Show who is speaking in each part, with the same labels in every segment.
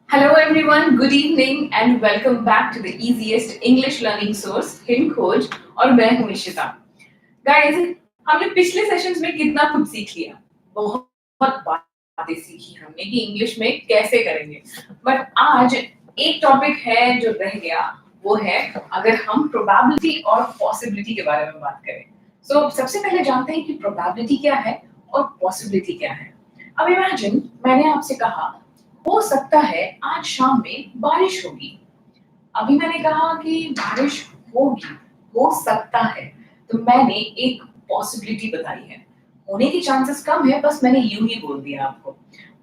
Speaker 1: Hello everyone, good evening and welcome back to the easiest English learning source, Hinkhoj और मैं हूं Ishita. Guys, हमने पिछले सेशंस में कितना कुछ सीख लिया। बहुत बहुत बातें सीखी हमने कि इंग्लिश में कैसे करेंगे। बट आज एक टॉपिक है जो रह गया, वो है अगर हम प्रोबेबिलिटी और पॉसिबिलिटी के बारे में बात करें। सबसे पहले जानते हैं कि प्रोबेबिलिटी क्या है और पॉसिबिलिटी क्या है। अब इमेजिन मैंने आपसे कहा हो सकता है आज शाम में बारिश होगी। अभी मैंने कहा कि बारिश होगी, हो सकता है, तो मैंने एक पॉसिबिलिटी बताई है। होने की चांसेस कम है, बस मैंने यूं ही बोल दिया आपको।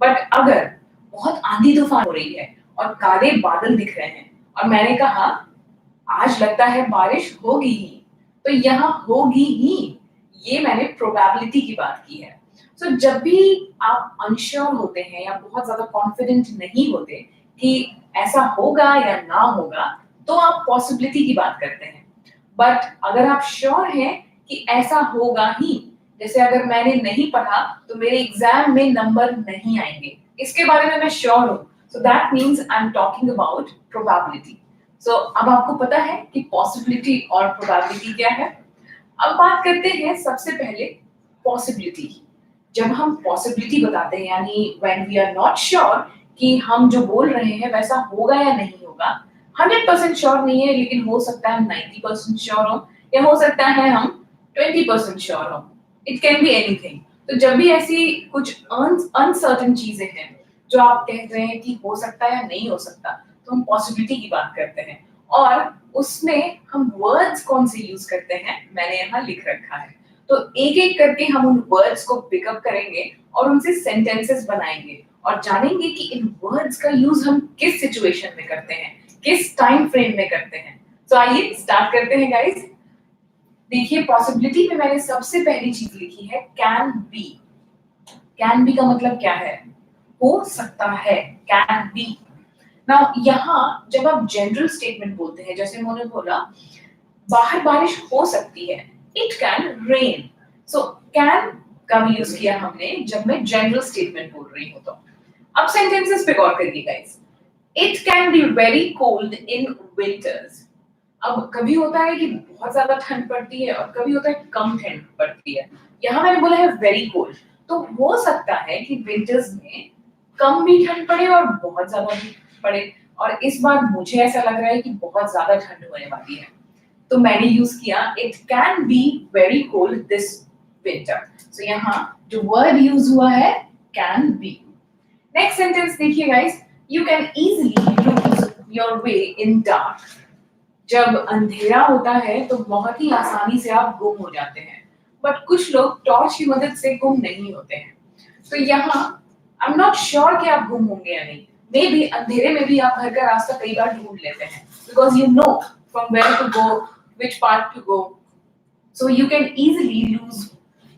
Speaker 1: बट अगर बहुत आंधी तूफान हो रही है और काले बादल दिख रहे हैं और मैंने कहा आज लगता है बारिश होगी ही, तो यहाँ होगी ही, ये मैंने प्रोबेबिलिटी की बात की है। जब भी आप अनश्योर होते हैं या बहुत ज्यादा कॉन्फिडेंट नहीं होते कि ऐसा होगा या ना होगा, तो आप पॉसिबिलिटी की बात करते हैं। बट अगर आप श्योर हैं कि ऐसा होगा ही, जैसे अगर मैंने नहीं पढ़ा तो मेरे एग्जाम में नंबर नहीं आएंगे, इसके बारे में मैं श्योर हूं, so that means I am talking about probability. अब आपको पता है कि पॉसिबिलिटी और प्रोबेबिलिटी क्या है। अब बात करते हैं सबसे पहले पॉसिबिलिटी की। जब हम पॉसिबिलिटी बताते हैं, यानी when we are not sure कि हम जो बोल रहे हैं वैसा होगा या नहीं होगा, 100% श्योर नहीं है, लेकिन हो सकता है हम 90% श्योर हो या हो सकता है हम 20% श्योर हो। It can be anything. तो जब भी ऐसी कुछ अनसर्टेन चीजें हैं जो आप कह रहे हैं कि हो सकता है या नहीं हो सकता, तो हम पॉसिबिलिटी की बात करते हैं। और उसमें हम वर्ड्स कौन से यूज करते हैं मैंने यहाँ लिख रखा है। तो एक एक करके हम उन वर्ड्स को पिकअप करेंगे और उनसे सेंटेंसेस बनाएंगे और जानेंगे कि इन वर्ड्स का यूज हम किस सिचुएशन में करते हैं, किस टाइम फ्रेम में करते हैं। तो आइए स्टार्ट करते हैं गाइस। देखिए, पॉसिबिलिटी में मैंने सबसे पहली चीज लिखी है कैन बी। कैन बी का मतलब क्या है? हो सकता है, कैन बी। नाउ यहाँ जब आप जनरल स्टेटमेंट बोलते हैं, जैसे मैंने बोला बाहर बारिश हो सकती है, it can rain. So can का भी यूज किया हमने जब मैं जनरल स्टेटमेंट बोल रही हूँ। तो अब सेंटेंसेस पे गौर करिए guys. It can be very cold in winters. अब कभी होता है कि बहुत ज्यादा ठंड पड़ती है और कभी होता है कम ठंड पड़ती है। यहाँ मैंने बोला है वेरी कोल्ड, तो हो सकता है कि विंटर्स में कम भी ठंड पड़े और बहुत ज्यादा भी पड़े। और इस बार मुझे ऐसा लग रहा है कि बहुत ज्यादा ठंड होने वाली है, तो मैंने यूज किया it can be very cold this winter. So यहाँ जो वर्ड यूज हुआ है कैन बी। नेक्स्ट सेंटेंस देखिए guys. You can easily lose your way in dark. जब अंधेरा होता है तो बहुत ही आसानी से आप गुम हो जाते हैं, बट कुछ लोग टॉर्च की मदद से गुम नहीं होते हैं। तो यहाँ आई एम नॉट श्योर कि आप गुम होंगे या नहीं। मे बी अंधेरे में भी आप घर का रास्ता कई बार ढूंढ लेते हैं, because you know from where to go, which part to go. So you can easily lose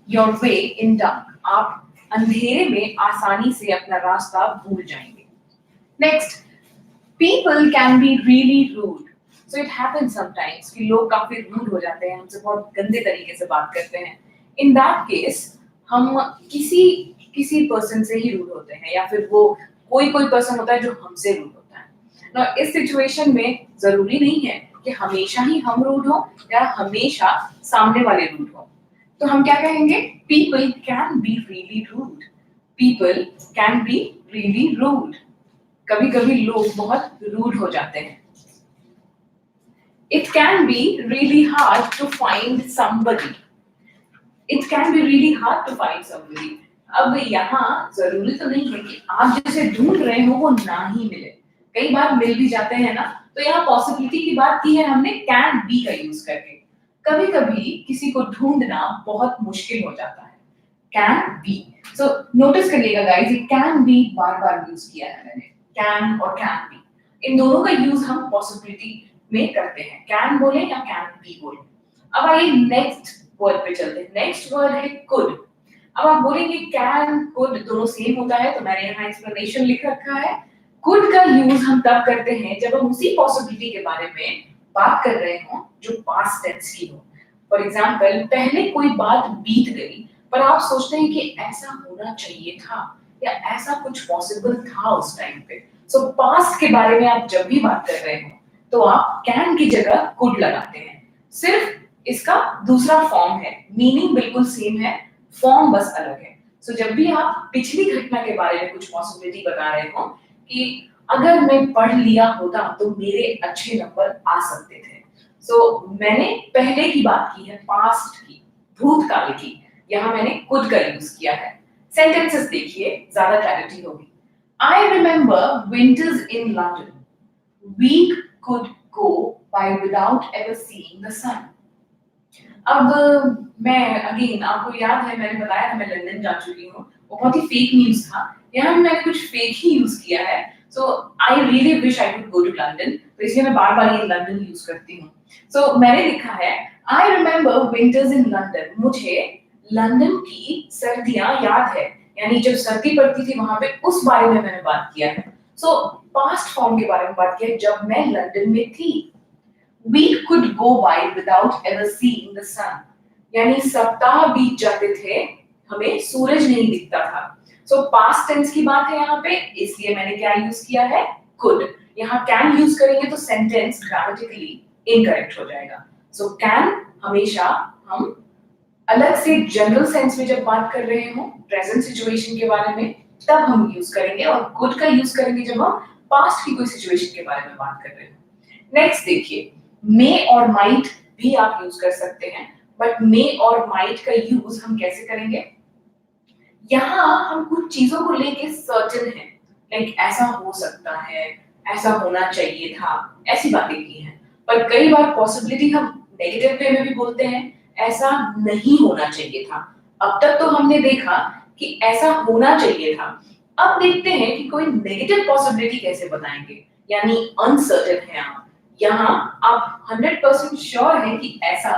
Speaker 1: your way in dark. आप अंधेरे में आसानी से अपना रास्ता भूल जाएंगे। Next, people can be really rude. So it happens sometimes कि लोग काफी rude हो जाते हैं, हमसे बहुत गंदे तरीके से बात करते हैं। In that case, हम किसी किसी पर्सन से ही रूड होते हैं, या फिर वो कोई कोई पर्सन होता है जो हमसे रूड होता है। ना इस सिचुएशन में जरूरी नहीं है कि हमेशा ही हम रूड हो या हमेशा सामने वाले रूड हो। तो हम क्या कहेंगे? People can be really rude. People can be really rude. कभी कभी लोग बहुत रूड हो जाते हैं। It can be really hard to find somebody. It can be really hard to find somebody. अब यहाँ जरूरी तो नहीं है कि आप जिसे ढूंढ रहे हो वो ना ही मिले, कई बार मिल भी जाते हैं ना। तो यहाँ पॉसिबिलिटी की बात की है हमने कैन बी का यूज करके। कभी कभी किसी को ढूंढना बहुत मुश्किल हो जाता है। Can be. सो नोटिस करिएगा गाइस, ये कैन बी बार बार यूज किया है मैंने, कैन और कैन बी, इन दोनों का यूज हम पॉसिबिलिटी में करते हैं, कैन बोले या कैन बी बोले। अब आइए नेक्स्ट वर्ड पे चलते हैं। नेक्स्ट वर्ड है कुड। अब आप बोलेंगे कैन कुड दोनों सेम होता है, तो मैंने यहाँ एक्सप्लेनेशन लिख रखा है। कुड का यूज हम तब करते हैं जब हम उसी पॉसिबिलिटी के बारे में बात कर रहे हो जो पास्ट टेंस की हो। फॉर एग्जांपल, पहले कोई बात बीत गई पर आप सोचते हैं कि ऐसा होना चाहिए था, या ऐसा कुछ पॉसिबल था उस टाइम पे। सो पास्ट के बारे में आप जब भी बात कर रहे हो तो आप कैन की जगह कुड लगाते हैं। सिर्फ इसका दूसरा फॉर्म है, मीनिंग बिल्कुल सेम है, फॉर्म बस अलग है। सो जब भी आप पिछली घटना के बारे में कुछ पॉसिबिलिटी बता रहे हो कि अगर मैं पढ़ लिया होता तो मेरे अच्छे नंबर आ सकते थे। सो मैंने पहले की बात की है, पास्ट की, भूतकाल की, यहाँ मैंने कुड का यूज किया है। सेंटेंसेस देखिए, ज्यादा क्लैरिटी होगी। I remember winters in London, we could go by without ever seeing the sun. अब मैं अगेन, आपको याद है मैंने बताया था मैं लंदन जा चुकी हूँ, वो बहुत ही फेक न्यूज था, यहाँ भी मैंने कुछ फेक ही यूज किया है। So I really wish I could go to London, तो इसलिए मैं बार बार ये लंदन यूज करती हूँ। सो मैंने लिखा है आई रिमेंबर विंटर्स इन लंदन, मुझे लंदन की सर्दियां याद है, यानी जब सर्दी पड़ती थी वहां पे, उस बारे में मैंने बात किया है। सो पास्ट फॉर्म के बारे में बात किया जब मैं लंदन में थी। Week could go by without ever seeing the sun. यानी सप्ताह बीत जाते थे, हमें सूरज नहीं दिखता था। सो पास्ट टेंस की बात है यहाँ पे, इसलिए मैंने क्या यूज किया है, could। यहाँ can यूज करेंगे तो सेंटेंस ग्रामेटिकली इनकरेक्ट हो जाएगा। सो can हमेशा हम अलग से जनरल सेंस में जब बात कर रहे हो प्रेजेंट सिचुएशन के बारे में, तब हम यूज करेंगे, और could का यूज करेंगे जब हम पास्ट की कोई सिचुएशन के बारे में बात कर रहे हो। नेक्स्ट देखिए, मे और माइट भी आप यूज कर सकते हैं, बट मे और माइट का यूज हम कैसे करेंगे, यहाँ हम कुछ चीजों को लेके सर्टेन हैं, लाइक ऐसा हो सकता है, ऐसा होना चाहिए था, ऐसी बातें की हैं। पर कई बार पॉसिबिलिटी हम नेगेटिव वे में भी बोलते हैं, ऐसा नहीं होना चाहिए था। अब तक तो हमने देखा कि ऐसा होना चाहिए था, अब देखते हैं कि कोई नेगेटिव पॉसिबिलिटी कैसे बताएंगे, यानी अनसर्टेन है आप। यहाँ आप 100% श्योर हैं कि ऐसा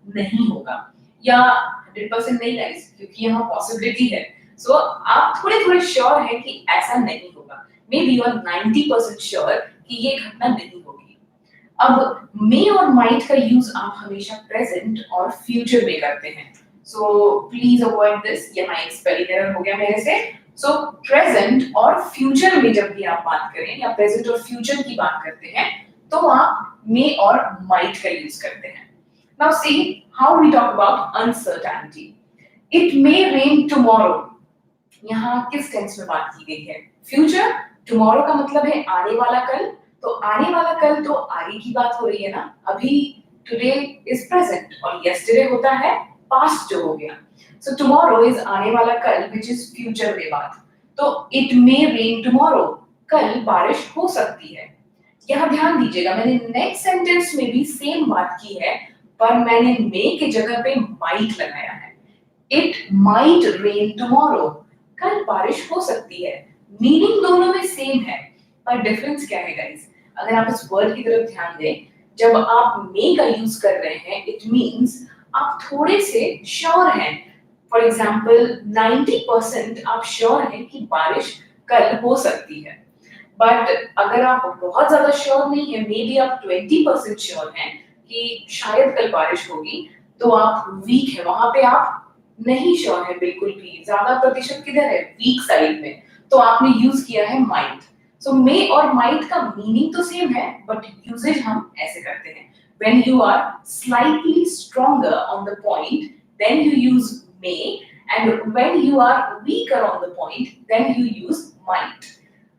Speaker 1: नहीं होगा, या 100% नहीं गाइस, क्योंकि यहाँ पॉसिबिलिटी है। सो आप थोड़े थोड़े श्योर हैं कि ऐसा नहीं होगा, may be you are 90% sure कि ये घटना नहीं होगी। अब मे और माइट का यूज आप हमेशा प्रेजेंट और फ्यूचर में करते हैं, सो प्लीज अवॉइड दिस, यहाँ एक स्पेलिंग एरर हो गया मेरे से। सो प्रेजेंट और फ्यूचर में जब भी आप बात करें या प्रेजेंट और फ्यूचर की बात करते हैं तो आप मे और माइट का यूज करते हैं। Now see how we talk about uncertainty. It may rain tomorrow, यहाँ किस टेंस में बात की गई है, फ्यूचर। टुमारो का मतलब है आने वाला कल, तो आने वाला कल तो आगे की बात हो रही है ना, अभी टुडे इज प्रेजेंट और यस्टरडे होता है पास्ट जो हो गया। सो टुमारो इज आने वाला कल, व्हिच इज फ्यूचर में बात। तो इट मे रेन टुमारो, कल बारिश हो सकती है। यहाँ ध्यान दीजिएगा, मैंने नेक्स्ट सेंटेंस में भी सेम बात की है, पर मैंने मे के जगह पे माइट लगाया है। इट माइट रेन टुमारो, कल बारिश हो सकती है। मीनिंग दोनों में सेम है, पर डिफरेंस क्या है गाइस, अगर आप इस वर्ड की तरफ ध्यान दें, जब आप मे का यूज कर रहे हैं इट मींस आप थोड़े से श्योर हैं। फॉर एग्जांपल 90% आप श्योर हैं कि बारिश कल हो सकती है, बट अगर आप बहुत ज्यादा श्योर नहीं है, मे बी आप 20% श्योर हैं कि शायद कल बारिश होगी, तो आप वीक है, वहां पे आप नहीं श्योर है बिल्कुल भी, ज्यादा प्रतिशत किधर है, वीक साइड में, तो आपने यूज किया है माइट। सो मे और माइट का मीनिंग तो सेम है, बट यूजेज हम ऐसे करते हैं, when you are slightly stronger on the point then you use may, and when you are weaker on the point then you use might।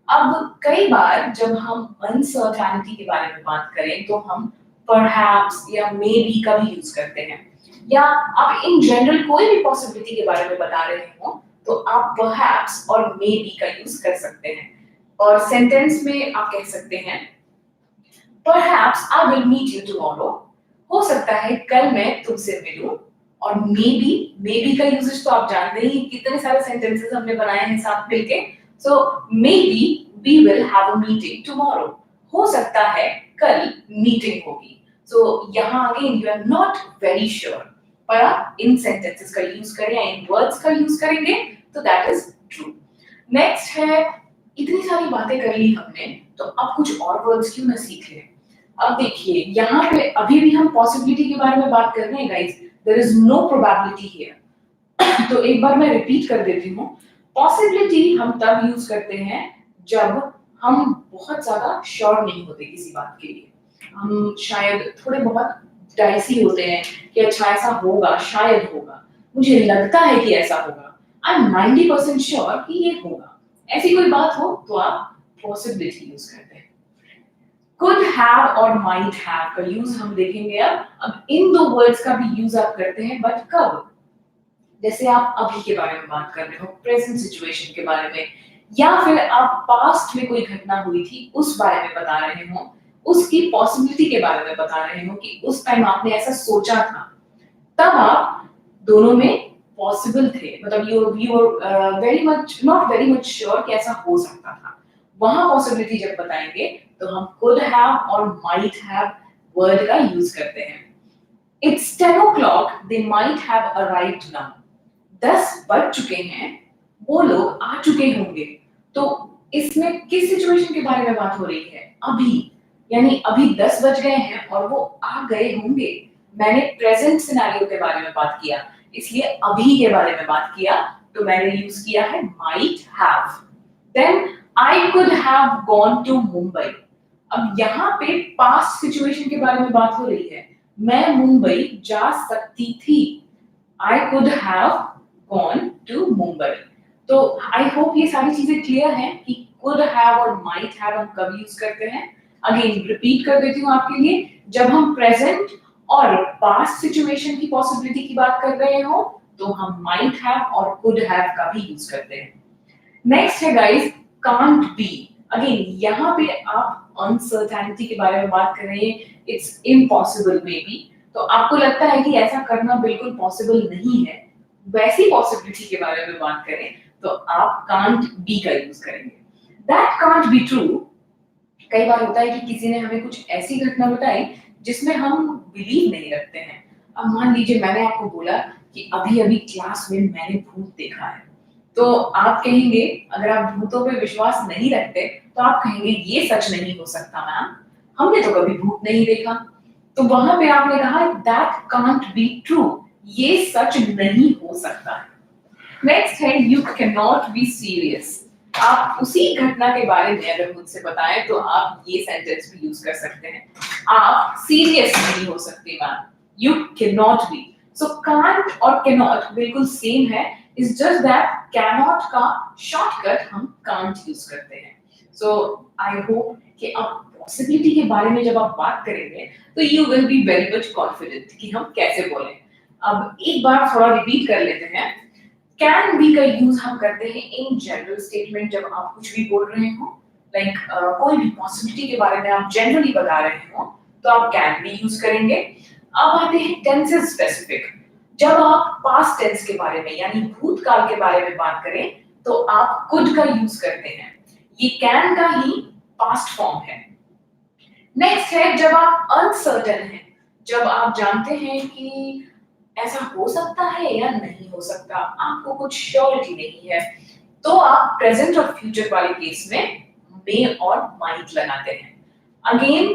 Speaker 1: अब कई बार जब हम अनसर्टेनिटी के बारे में बात करें तो हम perhaps या maybe का भी यूज करते हैं, या आप इन जनरल कोई भी पॉसिबिलिटी के बारे में बता रहे हो तो आप perhaps और maybe का यूज कर सकते हैं। और सेंटेंस में आप कह सकते हैं Perhaps I will meet you tomorrow, हो सकता है कल मैं तुमसे मिलूं। और maybe का यूजेज तो आप जानते ही, कितने सारे सेंटेंसेस हमने बनाए हैं साथ मिलके। So maybe we will have a meeting tomorrow, हो सकता है कल मीटिंग होगी। So यहाँ again you are not very sure, पर आप इन सेंटेंसेस का यूज करें या इन वर्ड्स का यूज करेंगे तो that is true। नेक्स्ट है, इतनी सारी बातें कर ली हमने, तो अब कुछ और वर्ड्स क्यों ना सीख लें। अब देखिए यहाँ पे अभी भी हम पॉसिबिलिटी के बारे में बात कर रहे हैं guys, there is no probability here. तो एक बार मैं रिपीट कर देती हूँ, पॉसिबिलिटी हम तब यूज करते हैं जब हम बहुत ज्यादा श्योर नहीं होते किसी बात के लिए, हम शायद थोड़े बहुत डाइसी होते हैं कि अच्छा ऐसा होगा, शायद होगा, मुझे लगता है कि ऐसा होगा, आई एम 90% श्योर कि ये होगा, ऐसी कोई बात हो तो आप पॉसिबिलिटी यूज करते हैं। could have और might have का यूज हम देखेंगे अब इन दो वर्ड्स का भी यूज आप करते हैं, बट कब? जैसे आप अभी के बारे में बात कर रहे हो, प्रेजेंट सिचुएशन के बारे में, या फिर आप पास्ट में कोई घटना हुई थी उस बारे में बता रहे हो, उसकी पॉसिबिलिटी के बारे में बता रहे हो कि उस टाइम आपने ऐसा सोचा था, तब आप दोनों में पॉसिबल थे, मतलब you very much not very much sure कि ऐसा हो सकता था। वहां पॉसिबिलिटी जब बताएंगे तो हम could have और might have वर्ड का यूज करते हैं। It's 10 o'clock, they might have arrived now. 10 बज चुके हैं, वो लोग आ चुके होंगे। तो इसमें किस सिचुएशन के बारे में बात हो रही है? अभी, यानी अभी 10 बज गए हैं और वो आ गए होंगे। मैंने प्रेजेंट सिनेरियो के बारे में बात किया, इसलिए अभी के बारे में बात किया, तो मैंने यूज किया है might have. Then I could have gone to Mumbai. अब यहाँ पे पास्ट सिचुएशन के बारे में बात हो रही है, मैं मुंबई जा सकती थी, I could have gone to Mumbai. तो आई होप ये सारी चीजें क्लियर हैं कि could have और might have हम कब यूज करते हैं। अगेन रिपीट कर देती हूँ आपके लिए, जब हम प्रेजेंट और पास्ट सिचुएशन की पॉसिबिलिटी की बात कर रहे हो तो हम might have और could have का भी यूज करते हैं। नेक्स्ट है गाइस can't be. अगेन यहाँ पे आप अनसर्टेनिटी के बारे में बात कर रहे हैं, इट्स इम्पॉसिबल मे बी, तो आपको लगता है कि ऐसा करना बिल्कुल पॉसिबल नहीं है, वैसी पॉसिबिलिटी के बारे में बात करें तो आप can't be का यूज करेंगे। That can't be true। कई बार होता है कि किसी ने हमें कुछ ऐसी घटना बताई जिसमें हम बिलीव नहीं रखते हैं। अब मान लीजिए मैंने आपको बोला कि अभी अभी क्लास में मैंने भूत देखा है, तो आप कहेंगे, अगर आप भूतों पे विश्वास नहीं रखते तो आप कहेंगे ये सच नहीं हो सकता मैम, हमने तो कभी भूत नहीं देखा। तो वहां पे आपने कहा दैट कांट बी ट्रू, ये सच नहीं हो सकता है। नेक्स्ट है you can not be serious. आप उसी घटना के बारे में अगर मुझसे बताएं तो आप ये सेंटेंस भी यूज कर सकते हैं, आप सीरियस नहीं हो सकते ma'am, you can not be. So can't और कैन नॉट बिल्कुल सेम है, It's just that cannot का शॉर्टकट हम can't यूज करते हैं। So I hope कि आप possibility के बारे में जब आप बात करेंगे तो you will be very much confident कि हम कैसे बोलें। अब एक बार थोड़ा रिपीट कर लेते हैं। Can be का यूज हम करते हैं in general statement, जब आप कुछ भी बोल रहे हो, like कोई भी possibility के बारे में आप generally बता रहे हो तो आप can be यूज करेंगे। अब आते हैं tenses specific। जब आप पास्ट टेंस के बारे में यानी भूतकाल के बारे में बात करें तो आप could का यूज करते हैं, ये can का ही पास्ट फॉर्म है। नेक्स्ट है जब आप अनसर्टेन हैं, जब आप जानते हैं कि ऐसा हो सकता है या नहीं हो सकता, आपको कुछ श्योरिटी नहीं है, तो आप प्रेजेंट और फ्यूचर वाले केस में मे और माइट लगाते हैं। अगेन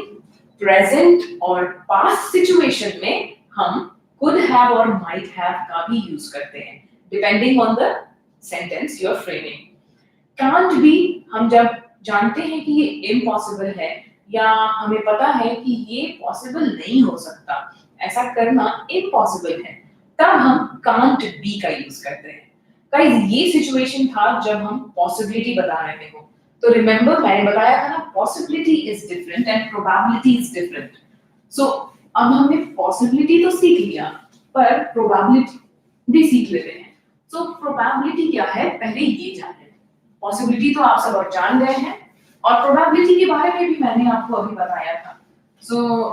Speaker 1: प्रेजेंट और पास्ट सिचुएशन में हम could have और might have का भी यूज करते हैं depending on the sentence you are framing। can't be हम जब जानते हैं कि ये impossible है या हमें पता है कि ये possible नहीं हो सकता, ऐसा करना impossible है, तब हम can't be का यूज करते हैं। गाइस ये सिचुएशन था जब हम possibility बता रहे हो, तो रिमेंबर मैंने बताया था ना possibility is different and probability is different। So अब हमने पॉसिबिलिटी तो सीख लिया पर प्रोबेबिलिटी भी सीख लेते हैं। सो प्रोबेबिलिटी क्या है पहले ये जाने। पॉसिबिलिटी तो आप सब और जान गए हैं और प्रोबेबिलिटी के बारे में भी मैंने आपको अभी बताया था। सो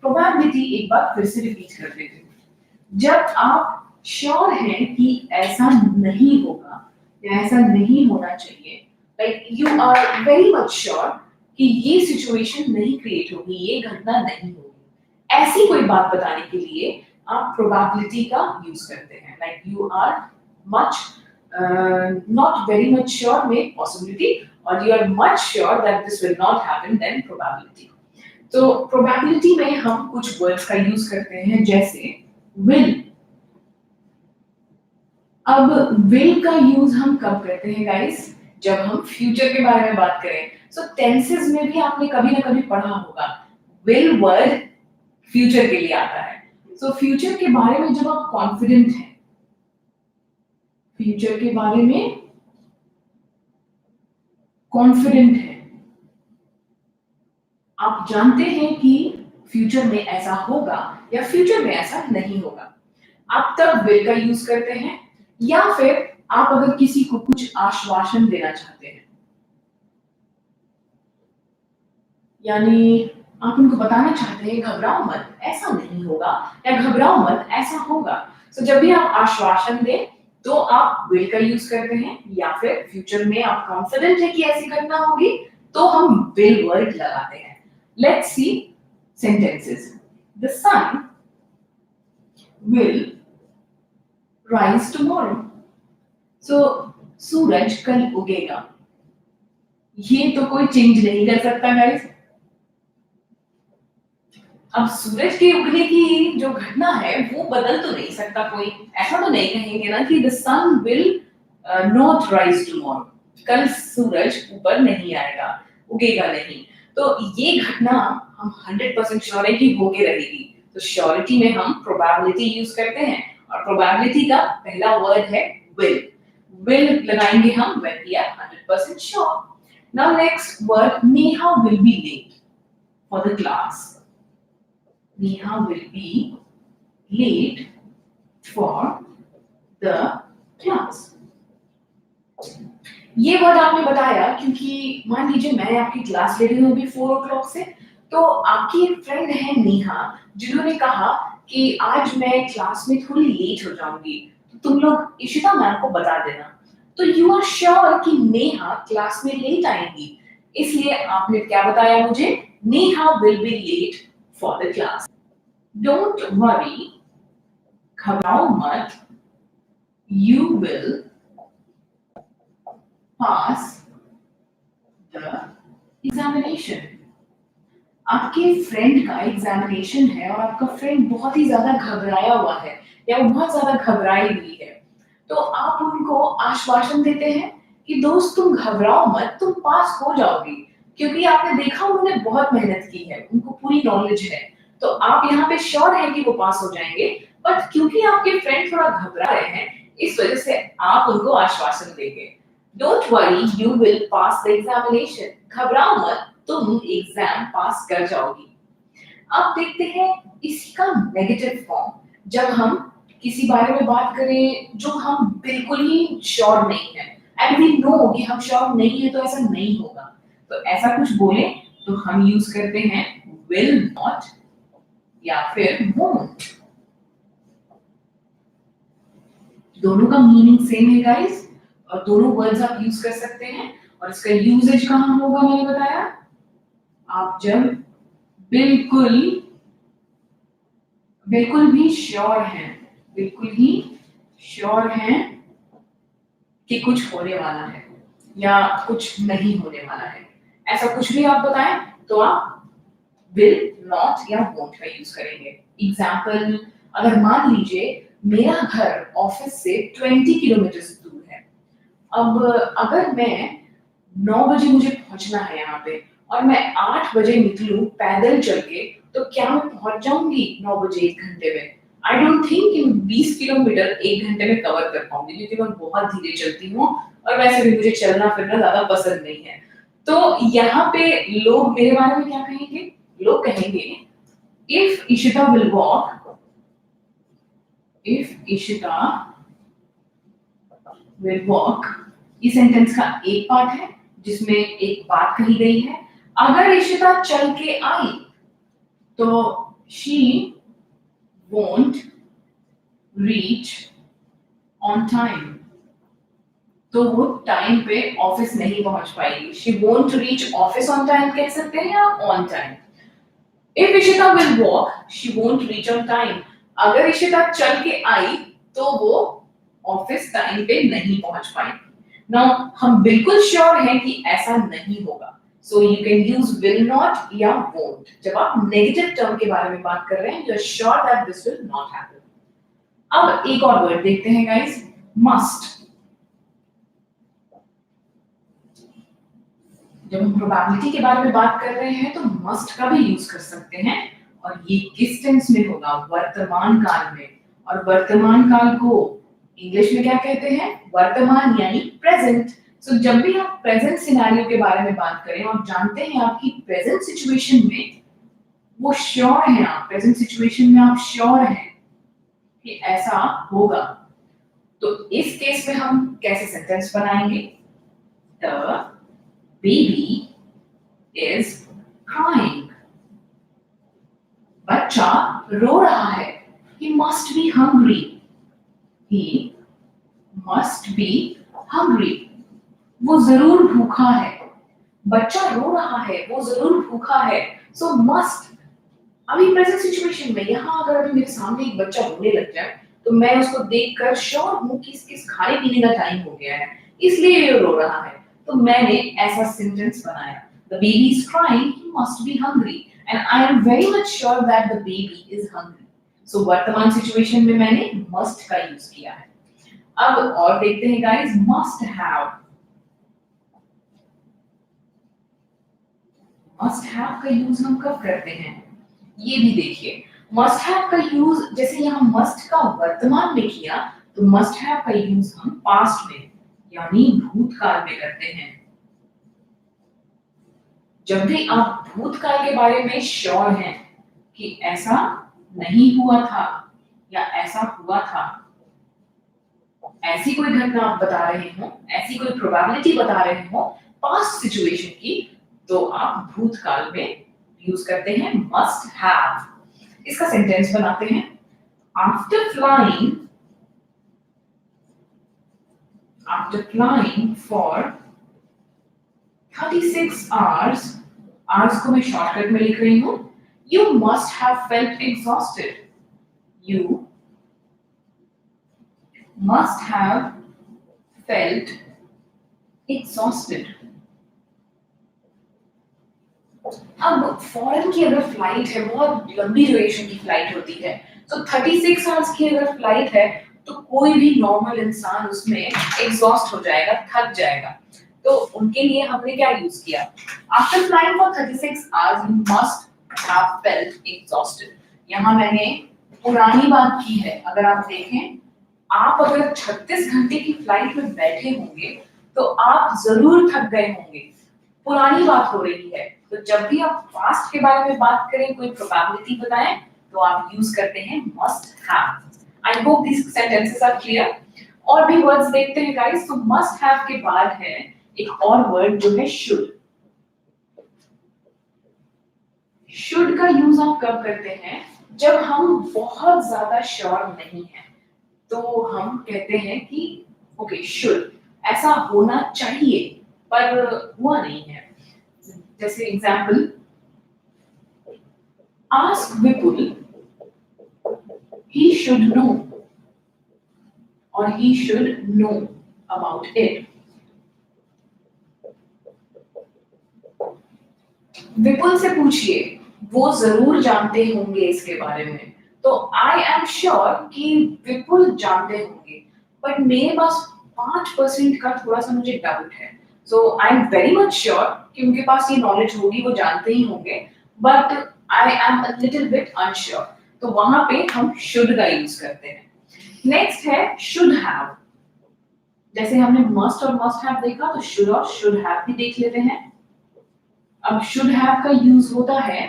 Speaker 1: प्रोबेबिलिटी एक बार फिर से रिपीट कर देते हैं। जब आप श्योर हैं कि ऐसा नहीं होगा या ऐसा नहीं होना चाहिए, like you are very much sure कि ये सिचुएशन नहीं क्रिएट होगी, ये घटना नहीं होगी, ऐसी कोई बात बताने के लिए आप प्रोबेबिलिटी का यूज करते हैं। Like you are much not very much sure में पॉसिबिलिटी और you are much sure that this will not happen then probability. तो प्रोबेबिलिटी में हम कुछ वर्ड्स का यूज करते हैं जैसे विल, अब विल का यूज हम कब करते हैं गाइस? जब हम फ्यूचर के बारे में बात करें। सो टेंसेस में भी आपने कभी ना कभी पढ़ा होगा विल वर्ड फ्यूचर के लिए आता है। सो फ्यूचर के बारे में जब आप कॉन्फिडेंट हैं, फ्यूचर के बारे में कॉन्फिडेंट है, आप जानते हैं कि फ्यूचर में ऐसा होगा या फ्यूचर में ऐसा नहीं होगा, आप तब विल का यूज करते हैं। या फिर आप अगर किसी को कुछ आश्वासन देना चाहते हैं, यानी आप उनको बताना चाहते हैं घबराओ मत ऐसा नहीं होगा, या घबराओ मत ऐसा होगा। तो जब भी आप आश्वासन दें तो आप विल का यूज करते हैं, या फिर फ्यूचर में आप कॉन्फिडेंट है कि ऐसी घटना होगी तो हम विल वर्ड लगाते हैं। Let's see sentences. The sun will rise tomorrow. So सूरज कल उगेगा। ये तो कोई चेंज नहीं कर सकता गाइस। अब सूरज के उगने की जो घटना है वो बदल तो नहीं सकता कोई। ऐसा तो नहीं कहेंगे ना कि the sun will not rise tomorrow, कल सूरज ऊपर नहीं आएगा, उगेगा नहीं। तो ये घटना हम 100% श्योर है कि होके रहेगी। तो श्योरिटी में हम प्रोबेबिलिटी यूज करते हैं, और प्रोबेबिलिटी का पहला वर्ड है विल। विल लगाएंगे हम when we are 100% sure. Now next word, Neha will be late for the class. Neha will be late for the class. ये वर्ड आपने बताया क्योंकि मान लीजिए मैं आपकी क्लास ले रही हूँ अभी 4 o'clock से, तो आपकी एक फ्रेंड है नेहा जिन्होंने कहा कि आज मैं क्लास में थोड़ी लेट हो जाऊंगी, तो तुम लोग इशिता मैम को बता देना। तो यू आर श्योर कि नेहा क्लास में लेट आएंगी, इसलिए आपने क्या बताया मुझे? Neha will be late for the class. Don't worry, घबराओ मत, you will pass the examination. आपके फ्रेंड का एग्जामिनेशन है और आपका फ्रेंड बहुत ही ज्यादा घबराया हुआ है या वो बहुत ज्यादा घबराई हुई है, तो आप उनको आश्वासन देते हैं कि दोस्त तुम घबराओ मत, तुम पास हो जाओगी, क्योंकि आपने देखा उन्होंने बहुत मेहनत की है, उनको पूरी नॉलेज है। तो आप यहाँ पे श्योर हैं कि वो पास हो जाएंगे, बट क्योंकि आपके फ्रेंड थोड़ा घबरा रहे हैं इस वजह से आप उनको आश्वासन देंगे। Don't worry, you will pass the examination. घबराओ मत, तुम एग्जाम पास कर जाओगी। अब देखते हैं इसी का नेगेटिव फॉर्म, जब हम किसी बारे में बात करें जो हम बिल्कुल ही श्योर नहीं है, एंड वी नो कि हम श्योर नहीं है तो ऐसा नहीं होगा, तो ऐसा कुछ बोले तो हम यूज करते हैं will not या फिर won't। दोनों का मीनिंग सेम है गाइस, और दोनों वर्ड्स आप यूज कर सकते हैं। और इसका यूजेज कहाँ होगा मैंने बताया, आप जब बिल्कुल बिल्कुल भी श्योर हैं, बिल्कुल ही श्योर हैं कि कुछ होने वाला है या कुछ नहीं होने वाला है, ऐसा कुछ भी आप बताएं तो आप विल नॉट या वोंट का यूज करेंगे। एग्जाम्पल, अगर मान लीजिए मेरा घर ऑफिस से 20 किलोमीटर दूर है, अब अगर मैं 9 बजे मुझे पहुंचना है यहाँ पे और मैं 8 बजे निकलूं पैदल चल के, तो क्या मैं पहुंच जाऊंगी 9 बजे 1 घंटे में? आई डोंट थिंक इन 20 किलोमीटर 1 घंटे में कवर कर पाऊंगी, क्योंकि मैं बहुत धीरे चलती हूँ और वैसे भी मुझे चलना फिरना ज्यादा पसंद नहीं है। तो यहाँ पे लोग मेरे बारे में क्या कहेंगे? लोग कहेंगे if Ishita will walk, if Ishita will walk, इस सेंटेंस का एक पार्ट है जिसमें एक बात कही गई है। अगर इशिता चल के आई तो she won't reach on time, तो वो टाइम पे ऑफिस नहीं पहुंच पाएगी। she won't reach office on time कह सकते हैं या on time। if Ishita will walk, she won't reach on time, अगर इशिता चल के आई तो वो ऑफिस टाइम पे नहीं पहुंच पाएगी। नाउ हम बिल्कुल श्योर हैं कि ऐसा नहीं होगा, so you can use will not या वोंट जब आप नेगेटिव टर्म के बारे में बात कर रहे हैं, you are sure that this will not happen. अब एक और वर्ड देखते हैं गाइस, मस्ट। जब हम प्रोबेबिलिटी के बारे में बात कर रहे हैं तो मस्ट का भी यूज कर सकते हैं, और ये किस टेंस में होगा? वर्तमान काल में। और वर्तमान काल को इंग्लिश में क्या कहते हैं? वर्तमान यानी प्रेजेंट। सो जब भी आप प्रेजेंट सिनेरियो के बारे में बात करें और जानते हैं आपकी प्रेजेंट सिचुएशन में वो श्योर है, आप प्रेजेंट सिचुएशन में आप श्योर हैं कि ऐसा होगा, तो इस केस में हम कैसे सेंटेंस बनाएंगे? The baby is crying. बच्चा रो रहा है। He must be hungry. He must be hungry. वो जरूर भूखा है। बच्चा रो रहा है, वो जरूर भूखा है। So must, अभी प्रेजेंट सिचुएशन में यहाँ अगर अभी मेरे सामने एक बच्चा रोने लग जाए तो मैं उसको देखकर श्योर हूँ कि किस खाने पीने का टाइम हो गया है, इसलिए ये रो रहा है। तो मैंने ऐसा सेंटेंस बनाया, the baby is crying, he must be hungry, and I am very much sure that the baby is hungry. So वर्तमान सिचुएशन में मैंने must का यूज किया है। अब और देखते हैं guys, must have। must have का यूज हम कब करते हैं ये भी देखिए। must have का यूज जैसे यहाँ must का वर्तमान में किया, तो must have का यूज हम पास्ट में यानी भूतकाल में करते हैं। जब भी आप भूतकाल के बारे में श्योर हैं कि ऐसा नहीं हुआ था या ऐसा हुआ था, ऐसी कोई घटना आप बता रहे हो, ऐसी कोई प्रोबेबिलिटी बता रहे हो पास्ट सिचुएशन की, तो आप भूतकाल में यूज करते हैं must have। इसका सेंटेंस बनाते हैं, after flying for 36 hours, hours को मैं शॉर्टकट में लिख रही हूं, you must have felt exhausted. You must have felt exhausted. अब फॉरेन की अगर फ्लाइट है, बहुत लंबी ड्यूरेशन की फ्लाइट होती है, तो 36 आवर्स की अगर फ्लाइट है तो कोई भी नॉर्मल इंसान उसमें एग्जॉस्ट हो जाएगा, थक जाएगा। तो उनके लिए हमने क्या यूज किया? After flying for 36 hours you must have felt exhausted. यहाँ मैंने पुरानी बात की है। अगर आप देखें, आप अगर 36 घंटे की फ्लाइट में बैठे होंगे तो आप जरूर थक गए होंगे, पुरानी बात हो रही है। तो जब भी आप पास्ट के बारे में बात करें, कोई प्रोबेबिलिटी बताएं, तो आप यूज करते हैं must have. I hope this sentences are clear. और भी वर्ड्स देखते हैं गाइस। तो मस्ट हैव के बाद है एक और वर्ड जो है शुड। शुड का यूज आप कब करते हैं? जब हम बहुत ज्यादा श्योर नहीं है तो हम कहते हैं कि ओके शुड, ऐसा होना चाहिए पर हुआ नहीं है। जैसे example, ask Vipul, he should know or he should know about it. विपुल से पूछिए, वो जरूर जानते होंगे इसके बारे में। तो आई एम श्योर कि विपुल जानते होंगे, बट मेरे पास 5% का थोड़ा सा मुझे डाउट है। So I am very much sure कि उनके पास ये नॉलेज होगी, वो जानते ही होंगे, but I am a little bit unsure. तो वहां पे हम शुड का यूज करते हैं। नेक्स्ट है शुड हैव। जैसे हमने मस्ट और मस्ट हैव देखा, तो शुड और शुड हैव भी देख लेते हैं। अब शुड हैव का यूज होता है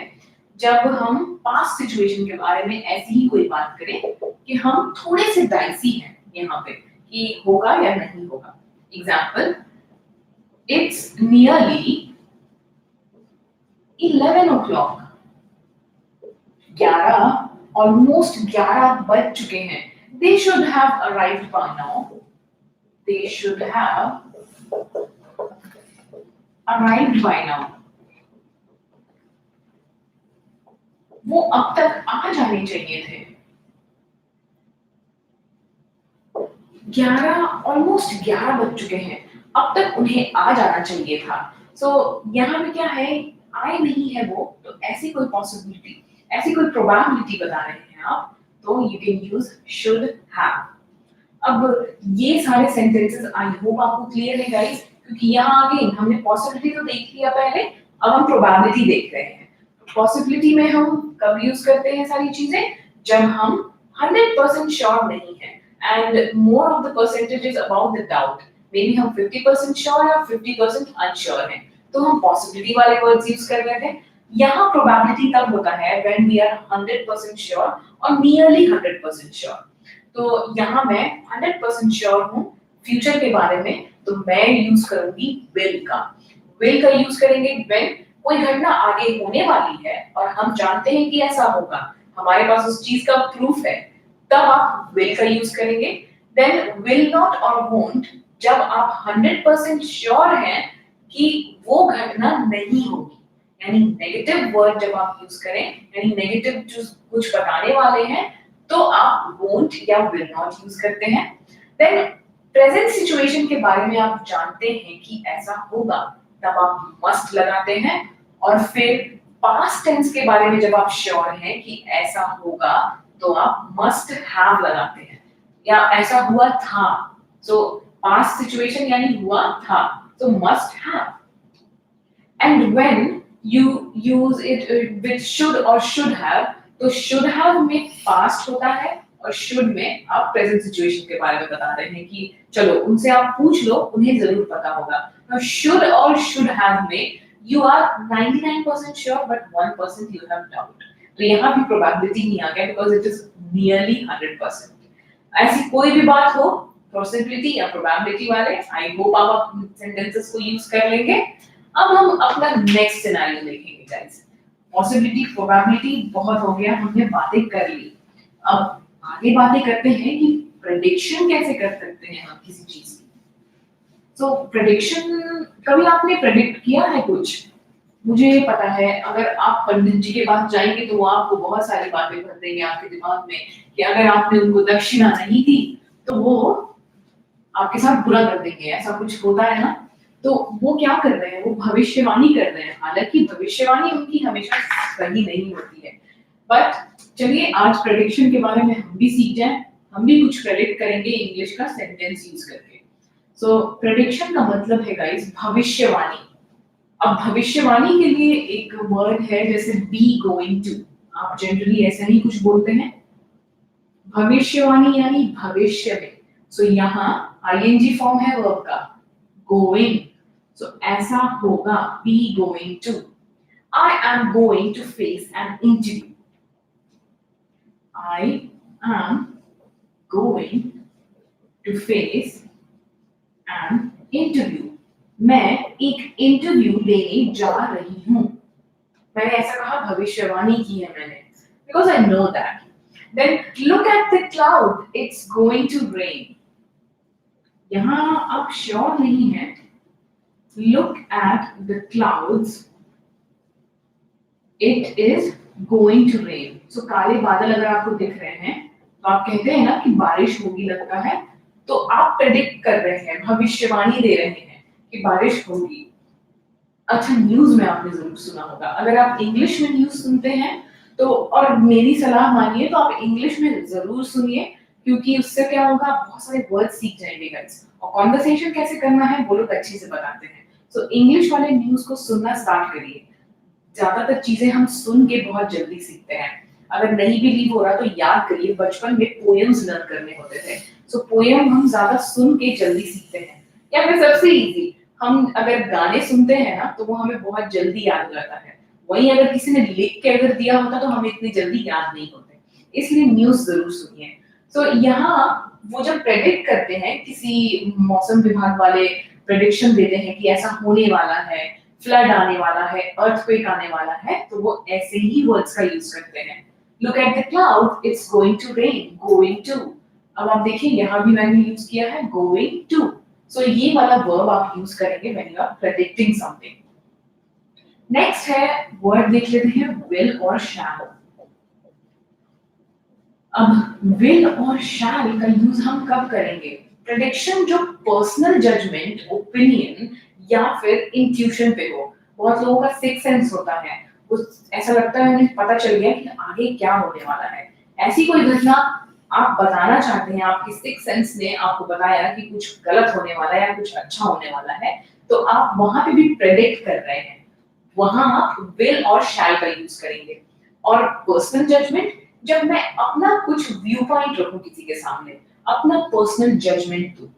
Speaker 1: जब हम पास्ट सिचुएशन के बारे में ऐसी ही कोई बात करें कि हम थोड़े से डाइसी हैं यहाँ पे कि होगा या नहीं होगा। Example, it's nearly 11 o'clock। 11, almost 11 बज चुके हैं। They should have arrived by now. They should have arrived by now. वो अब तक आ जाने चाहिए थे। 11, ऑलमोस्ट 11 बज चुके हैं, अब तक उन्हें आ जाना चाहिए था। सो यहाँ पे क्या है, आए नहीं है वो, तो ऐसी कोई पॉसिबिलिटी, ऐसी कोई प्रोबेबिलिटी बता रहे हैं आप, तो you can use should have. अब ये सारे सेंटेंसेस आई होप आपको क्लियर है गाइस, क्योंकि यहाँ आगे हमने पॉसिबिलिटी तो देख लिया पहले, अब हम प्रोबेबिलिटी देख रहे हैं। पॉसिबिलिटी में हम कब यूज करते हैं सारी चीजें, जब हम 100% श्योर नहीं है and more of the percentage is about the doubt, may be हम 50% श्योर या 50% अनश्योर हैं, तो हम पॉसिबिलिटी वाले वर्ड्स यूज कर रहे थे। यहाँ प्रोबेबिलिटी तब होता है व्हेन वी आर 100% श्योर और नियरली 100% श्योर। तो यहाँ मैं 100% श्योर हूँ फ्यूचर के बारे में, तो मैं यूज करूंगी विल का। विल का यूज करेंगे व्हेन कोई घटना आगे होने वाली है और हम जानते हैं कि ऐसा होगा, हमारे पास उस चीज का प्रूफ है, तब आप विल का यूज करेंगे। देन विल नॉट और वोंट, जब आप 100% श्योर हैं कि वो घटना नहीं होगी, यानी नेगेटिव वर्ड जब आप यूज करें, यानी नेगेटिव जो कुछ बताने वाले हैं, तो आप won't या will not यूज करते हैं। देन प्रेजेंट सिचुएशन के बारे में आप जानते हैं कि ऐसा होगा, तब आप must लगाते हैं। और फिर पास्ट टेंस के बारे में जब आप श्योर हैं कि ऐसा होगा, तो आप must have लगाते हैं, या ऐसा हुआ था, सो पास्ट सिचुएशन यानी हुआ था, तो must have। And when you use it with should or should have, तो should have में past होता है और should में आप present situation के बारे में बता रहे हैं कि चलो उनसे आप पूछ लो, उन्हें जरूर पता होगा। Now should और should have में you are 99% sure but 1% you have doubt, तो यहाँ भी probability नहीं आ गया because it is nearly 100%। ऐसी कोई भी बात हो, possibility या probability वाले, I hope आप sentences को use कर लेंगे। अब हम अपना नेक्स्ट सिनेरियो देखेंगे गाइस। पॉसिबिलिटी प्रोबेबिलिटी बहुत हो गया, हमने बातें कर ली। अब आगे बातें करते हैं कि प्रेडिक्शन कैसे कर सकते हैं हम किसी चीज की। सो प्रेडिक्शन, कभी आपने प्रेडिक्ट किया है कुछ? मुझे पता है अगर आप पंडित जी के पास जाएंगे तो वो आपको बहुत सारी बातें भर देंगे आपके दिमाग में कि अगर आपने उनको दक्षिणा नहीं दी तो वो आपके साथ बुरा कर देंगे, ऐसा कुछ होता है ना। तो वो क्या कर रहे हैं, वो भविष्यवाणी कर रहे हैं, हालांकि भविष्यवाणी उनकी हमेशा सही नहीं होती है। बट चलिए आज प्रेडिक्शन के बारे में हम भी सीख जाएं, हम भी कुछ प्रेडिक्ट करेंगे इंग्लिश का सेंटेंस यूज करके। सो प्रेडिक्शन का मतलब है गाइस भविष्यवाणी। अब भविष्यवाणी के लिए एक वर्ड है जैसे बी गोइंग टू, आप जनरली ऐसा ही कुछ बोलते हैं, भविष्यवाणी यानी भविष्य में। सो यहाँ आईएनजी फॉर्म है वर्ब का, going, so ऐसा होगा, be going to, I am going to face an interview, I am going to face an interview, मैं एक इंटरव्यू देने जा रही हूँ। मैंने ऐसा कहा, भविष्यवाणी की है मैंने, because I know that। Then look at the cloud, it's going to rain, यहाँ आप श्योर नहीं है, look at the clouds, it is going to rain। so काले बादल अगर आपको दिख रहे हैं तो आप कहते हैं ना कि बारिश होगी लगता है, तो आप प्रेडिक्ट कर रहे हैं, भविष्यवाणी दे रहे हैं कि बारिश होगी। अच्छा, न्यूज में आपने जरूर सुना होगा, अगर आप इंग्लिश में न्यूज सुनते हैं तो, और मेरी सलाह मानिए तो आप इंग्लिश में जरूर सुनिए, क्योंकि उससे क्या होगा, आप बहुत सारे वर्ड सीख जाएंगे गाइस, और कॉन्वर्सेशन कैसे करना है वो लोग अच्छे से बताते हैं। सो इंग्लिश वाले न्यूज को सुनना स्टार्ट करिए, ज्यादातर चीजें हम सुन के बहुत जल्दी सीखते हैं। अगर नहीं बिलीव हो रहा तो याद करिए, बचपन में पोएम्स लर्न करने होते थे, सो पोएम हम ज्यादा सुन के जल्दी सीखते हैं। या फिर सबसे इजी, हम अगर गाने सुनते हैं ना तो वो हमें बहुत जल्दी याद रहता है, वहीं अगर किसी ने लिख के अगर दिया होता तो हमें इतनी जल्दी याद नहीं होते, इसलिए न्यूज जरूर सुनिए। तो यहाँ वो जब प्रेडिक्ट करते हैं, किसी मौसम विभाग वाले प्रेडिक्शन देते हैं कि ऐसा होने वाला है, फ्लड आने वाला है, अर्थक्वेक आने वाला है, तो वो ऐसे ही वर्ड्स का यूज करते हैं। Look at the cloud, it's going to rain, going to. अब आप देखिए यहाँ भी मैंने यूज किया है गोइंग टू, सो ये वाला वर्ब आप यूज करेंगे when you are predicting something. Next है वर्ड देख लेते हैं विल और शैल। अब विल और शैल का यूज हम कब करेंगे? प्रेडिक्शन जो पर्सनल जजमेंट, ओपिनियन या फिर इंट्यूशन पे हो। बहुत लोगों का सिक्स सेंस होता है, उस ऐसा लगता है उन्हें पता चल गया कि आगे क्या होने वाला है। ऐसी कोई घटना आप बताना चाहते हैं, आपकी सिक्स सेंस ने आपको बताया कि कुछ गलत होने वाला है या कुछ अच्छा होने वाला है, तो आप वहां पे भी प्रेडिक्ट कर रहे हैं, वहां आप विल और शैल का यूज करेंगे। और पर्सनल जजमेंट, जब मैं अपना कुछ व्यू पॉइंट रखूं किसी के सामने, अपना पर्सनल जजमेंट दूं,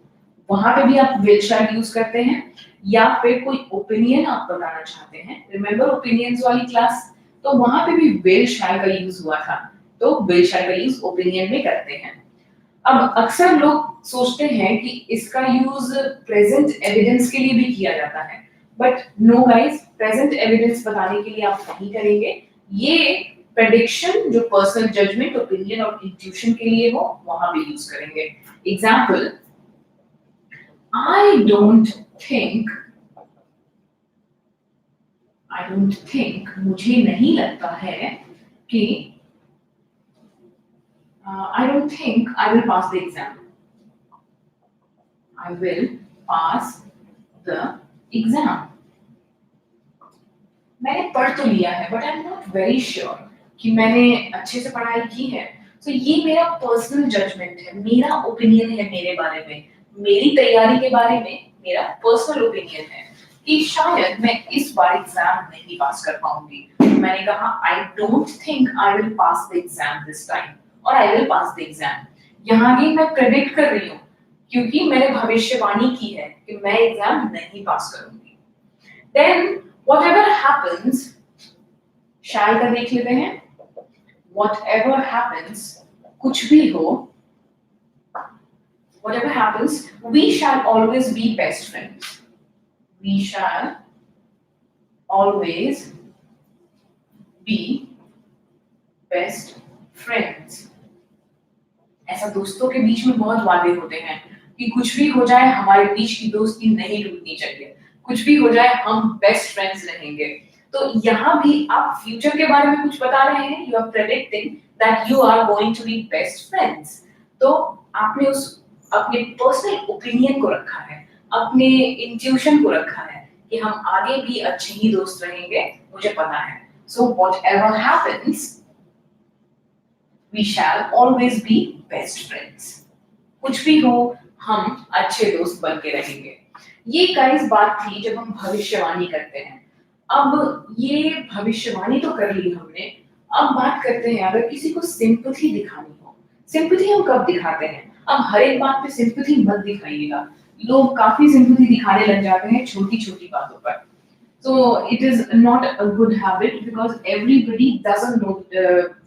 Speaker 1: वहां पे भी आप विल शैल यूज करते हैं। या फिर कोई ओपिनियन आप बताना चाहते हैं, रिमेंबर ओपिनियंस वाली क्लास, तो वहां पे भी विल शैल का यूज हुआ था, तो विल शैल का यूज ओपिनियन में करते हैं। अब अक्सर लोग सोचते हैं कि इसका यूज प्रेजेंट एविडेंस के लिए भी किया जाता है, but no guys, present evidence बताने के लिए आप नहीं करेंगे। ये प्रेडिक्शन जो पर्सनल जजमेंट, ओपिनियन और इंट्यूशन के लिए हो, वहां पे यूज करेंगे। एग्जाम्पल, I don't think, मुझे नहीं लगता है कि I don't think I will pass the exam. I will pass the exam. मैंने पढ़ तो लिया है, but I am not very sure कि मैंने अच्छे से पढ़ाई की है। तो ये मेरा पर्सनल जजमेंट है, मेरा ओपिनियन है मेरे बारे में, मेरी तैयारी के बारे में मेरा पर्सनल ओपिनियन है कि शायद मैं इस बार एग्जाम नहीं पास कर पाऊंगी। मैंने कहा I don't think I will pass the exam this time, और I will pass the exam. यहाँ भी मैं प्रेडिक्ट कर रही हूँ, क्योंकि मैंने भविष्यवाणी की है कि मैं एग्जाम नहीं पास करूंगी। देन whatever happens, shall का देख लेते हैं। whatever happens, कुछ भी हो, whatever happens, we shall always be best friends. We shall always be best friends. ऐसा दोस्तों के बीच में बहुत वादे होते हैं कि कुछ भी हो जाए हमारे बीच की दोस्ती नहीं टूटनी चाहिए, कुछ भी हो जाए हम बेस्ट फ्रेंड्स रहेंगे। तो यहाँ भी आप फ्यूचर के बारे में कुछ बता रहे हैं, you are predicting that you are going to be best friends. तो आपने उस अपने पर्सनल ओपिनियन को रखा है, अपने इंट्यूशन को रखा है कि हम आगे भी अच्छे ही दोस्त रहेंगे, मुझे पता है। So whatever happens, we shall always be best friends. कुछ भी हो, हम अच्छे दोस्त बन के रहेंगे। ये गाइस बात थी जब हम भविष्यवाणी करते हैं। अब ये भविष्यवाणी तो कर ली हमने, अब बात करते हैं अगर किसी को सिंपैथी दिखानी हो। सिंपैथी हम कब दिखाते हैं? अब हर एक बात पे सिंपैथी मत दिखाइएगा, लोग काफी सिंपैथी दिखाने लग जाते हैं छोटी-छोटी बातों पर। So it is not a good habit because everybody doesn't know,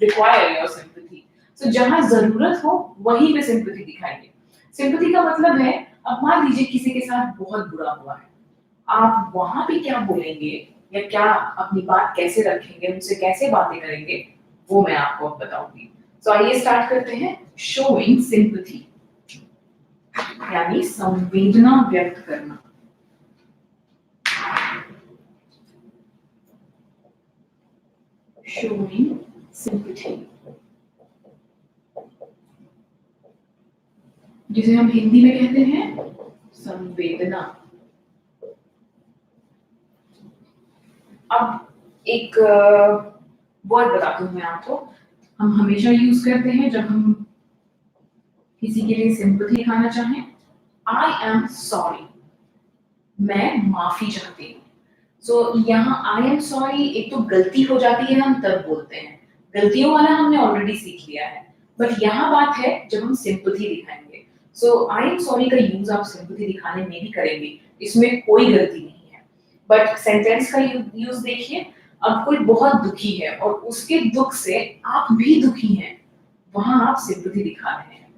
Speaker 1: require your sympathy. So जहाँ जरूरत हो वहीं पे सिंपैथी दिखाइए। सिंपैथी का मतलब है, अब मान लीजिए किसी के साथ बहुत बुरा हुआ है, आप वहां पे क्या बोलेंगे या क्या अपनी बात कैसे रखेंगे, उनसे कैसे बातें करेंगे, वो मैं आपको अब बताऊंगी। तो आइए स्टार्ट करते हैं। शोइंग सिंपैथी यानी संवेदना व्यक्त करना। showing sympathy, जिसे हम हिंदी में कहते हैं संवेदना। अब एक वर्ड बताती हूँ मैं आपको, हम हमेशा यूज करते हैं जब हम किसी के लिए सिंपैथी दिखाना चाहें। आई एम सॉरी, मैं माफी चाहती हूँ। सो यहाँ आई एम सॉरी, एक तो गलती हो जाती है हम तब बोलते हैं, गलतियों वाला हमने ऑलरेडी सीख लिया है, बट यहाँ बात है जब हम सिंपैथी दिखाएंगे। सो आई एम सॉरी का यूज आप सिंपैथी दिखाने में भी करेंगे, इसमें कोई गलती नहीं है। बट सेंटेंस का यूज देखिए, अब कोई बहुत दुखी है और उसके दुख से आप भी दुखी हैं, वहां आप सिंपैथी दिखा रहे हैं।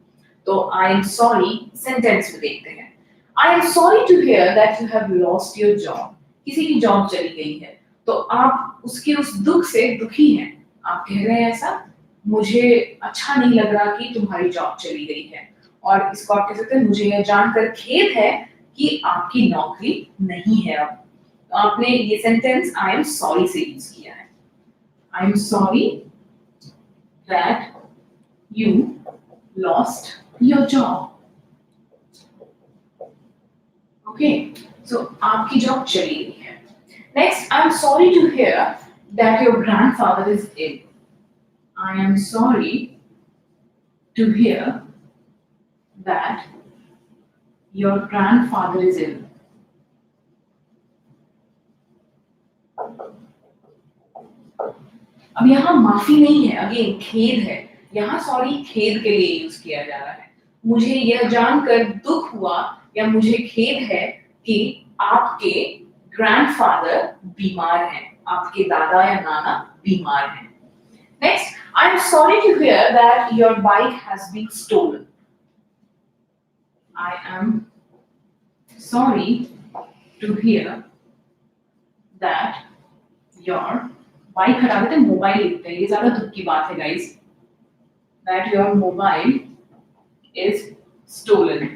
Speaker 1: तो आई एम सॉरी सेंटेंस में देखते हैं। I am sorry to hear that you have lost your job, किसी की जॉब चली गई है, तो आप उसके उस दुख से दुखी हैं, आप कह रहे हैं ऐसा, मुझे अच्छा नहीं लग रहा कि तुम्हारी जॉब चली गई है, और इसको आप कह सकते हैं मुझे यह जानकर खेद है कि आपकी नौकरी नहीं है अब। तो आपने ये सेंटेंस आई एम सॉरी से यूज किया है। I am sorry that you lost your job. Okay, so आपकी जॉब चली गई है। Next, I am sorry to hear that your grandfather is ill. I am sorry to hear that your grandfather is ill. अब यहाँ माफी नहीं है, again खेद है। यहाँ सॉरी खेद के लिए यूज किया जा रहा है। मुझे यह जानकर दुख हुआ या मुझे खेद है कि आपके ग्रैंडफादर बीमार हैं, आपके दादा या नाना बीमार हैं। Next, I am sorry to hear that your bike has been stolen. I am sorry to hear that your bike हटा देते हैं, मोबाइल लिखते हैं, ये ज्यादा दुख की बात है guys. That your mobile is stolen.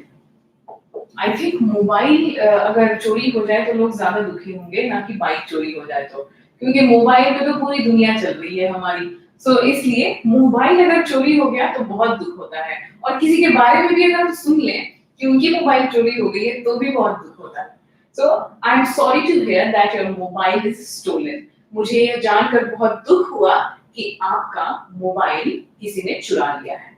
Speaker 1: I think mobile अगर चोरी हो जाए तो लोग ज्यादा दुखी होंगे, ना कि बाइक चोरी हो जाए तो, क्योंकि मोबाइल पे तो पूरी दुनिया चल रही है हमारी। सो इसलिए मोबाइल अगर चोरी हो गया तो बहुत दुख होता है, और किसी के बारे में भी अगर हम सुन लें कि उनकी मोबाइल चोरी हो गई है तो भी बहुत दुख होता है। So I am sorry to hear that your mobile is stolen. मुझे यह जानकर बहुत दुख हुआ कि आपका मोबाइल किसी ने चुरा लिया है।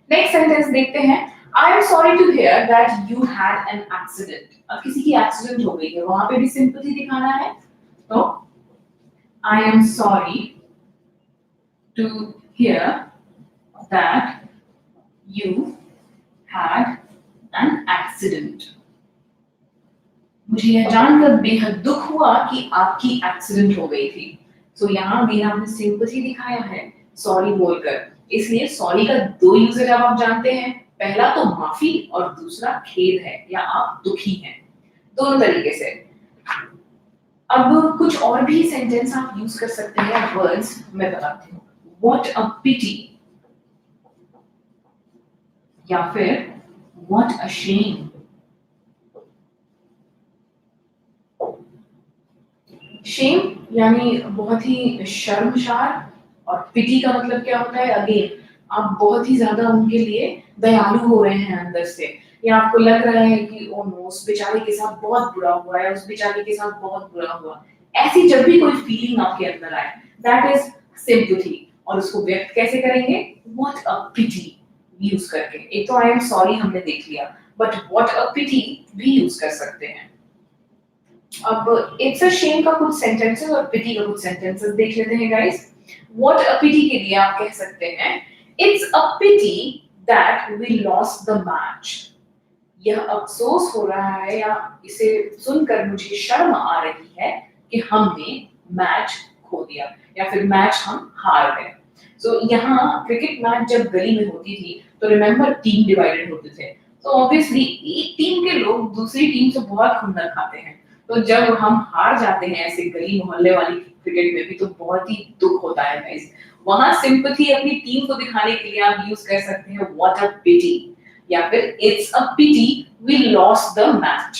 Speaker 1: नेक्स्ट सेंटेंस देखते हैं। I am sorry to hear that you had an accident. अब किसी की एक्सीडेंट हो गई है, वहां पे भी सिंपैथी दिखाना है, तो I am sorry to hear that you had an accident. मुझे यह जानकर बेहद दुख हुआ कि आपकी एक्सीडेंट हो गई थी। सो यहाँ भी आपने सिंपैथी दिखाया है सॉरी बोलकर, इसलिए सॉरी का दो यूजेज अब आप जानते हैं। पहला तो माफी और दूसरा खेद है या आप दुखी हैं, दोनों तरीके से। अब कुछ और भी सेंटेंस आप यूज कर सकते हैं, वर्ड्स मैं बताती हूँ। व्हाट अ पिटी, या फिर व्हाट अ शेम। शेम यानी बहुत ही शर्मसार, और पिटी का मतलब क्या होता है, अगेन आप बहुत ही ज्यादा उनके लिए दयालु हो रहे हैं अंदर से, या आपको लग रहा है कि ओ नो, उस बेचारे के साथ बहुत बुरा हुआ है, उस बेचारे के साथ बहुत बुरा हुआ। ऐसी जब भी कोई फीलिंग आपके अंदर आए, दैट इज सिंपैथी। और उसको व्यक्त कैसे करेंगे, व्हाट अ पिटी यूज करके। एक तो आई एम सॉरी हमने देख लिया, बट व्हाट अ पिटी भी यूज कर सकते हैं। अब इट्स अ शेम का कुछ सेंटेंसेस और पिटी का कुछ सेंटेंसेस देख लेते हैं गाइस। व्हाट अ पिटी के लिए आप कह सकते हैं, it's a pity that we lost the match. यह अफसोस हो रहा है या इसे सुनकर मुझे शर्म आ रही है कि हमने मैच खो दिया या फिर मैच हम हार गए। सो यहाँ क्रिकेट मैच जब गली में होती थी तो रिमेंबर टीम डिवाइडेड होते थे, तो ऑब्वियसली एक टीम के लोग दूसरी टीम से बहुत खुंदक खाते हैं। तो जब हम हार जाते हैं ऐसे गली मोहल्ले वाली क्रिकेट में भी तो बहुत ही दुख होता है गाइस। वहां सिंपैथी अपनी टीम को दिखाने के लिए आप यूज कर सकते हैं व्हाट अ पिटी, या फिर it's a pity we lost the match.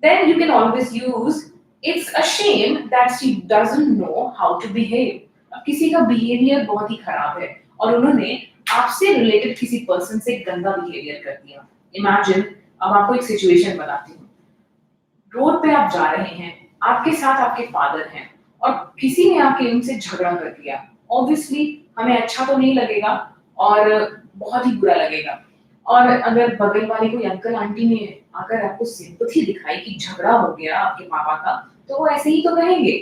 Speaker 1: Then you can always use it's a shame that she doesn't know how to behave. अब किसी का बिहेवियर बहुत ही खराब है और उन्होंने आपसे रिलेटेड किसी पर्सन से गंदा बिहेवियर कर दिया। इमेजिन, अब आपको एक सिचुएशन बताती हूँ। रोड पे आप जा रहे हैं, आपके साथ आपके फादर हैं, और किसी ने आके उनसे झगड़ा कर दिया। ऑब्वियसली हमें अच्छा तो नहीं लगेगा और बहुत ही बुरा लगेगा। और अगर बगल वाले कोई अंकल आंटी ने अगर आपको सिंपैथी दिखाई कि झगड़ा हो गया आपके पापा का, तो वो ऐसे ही तो कहेंगे,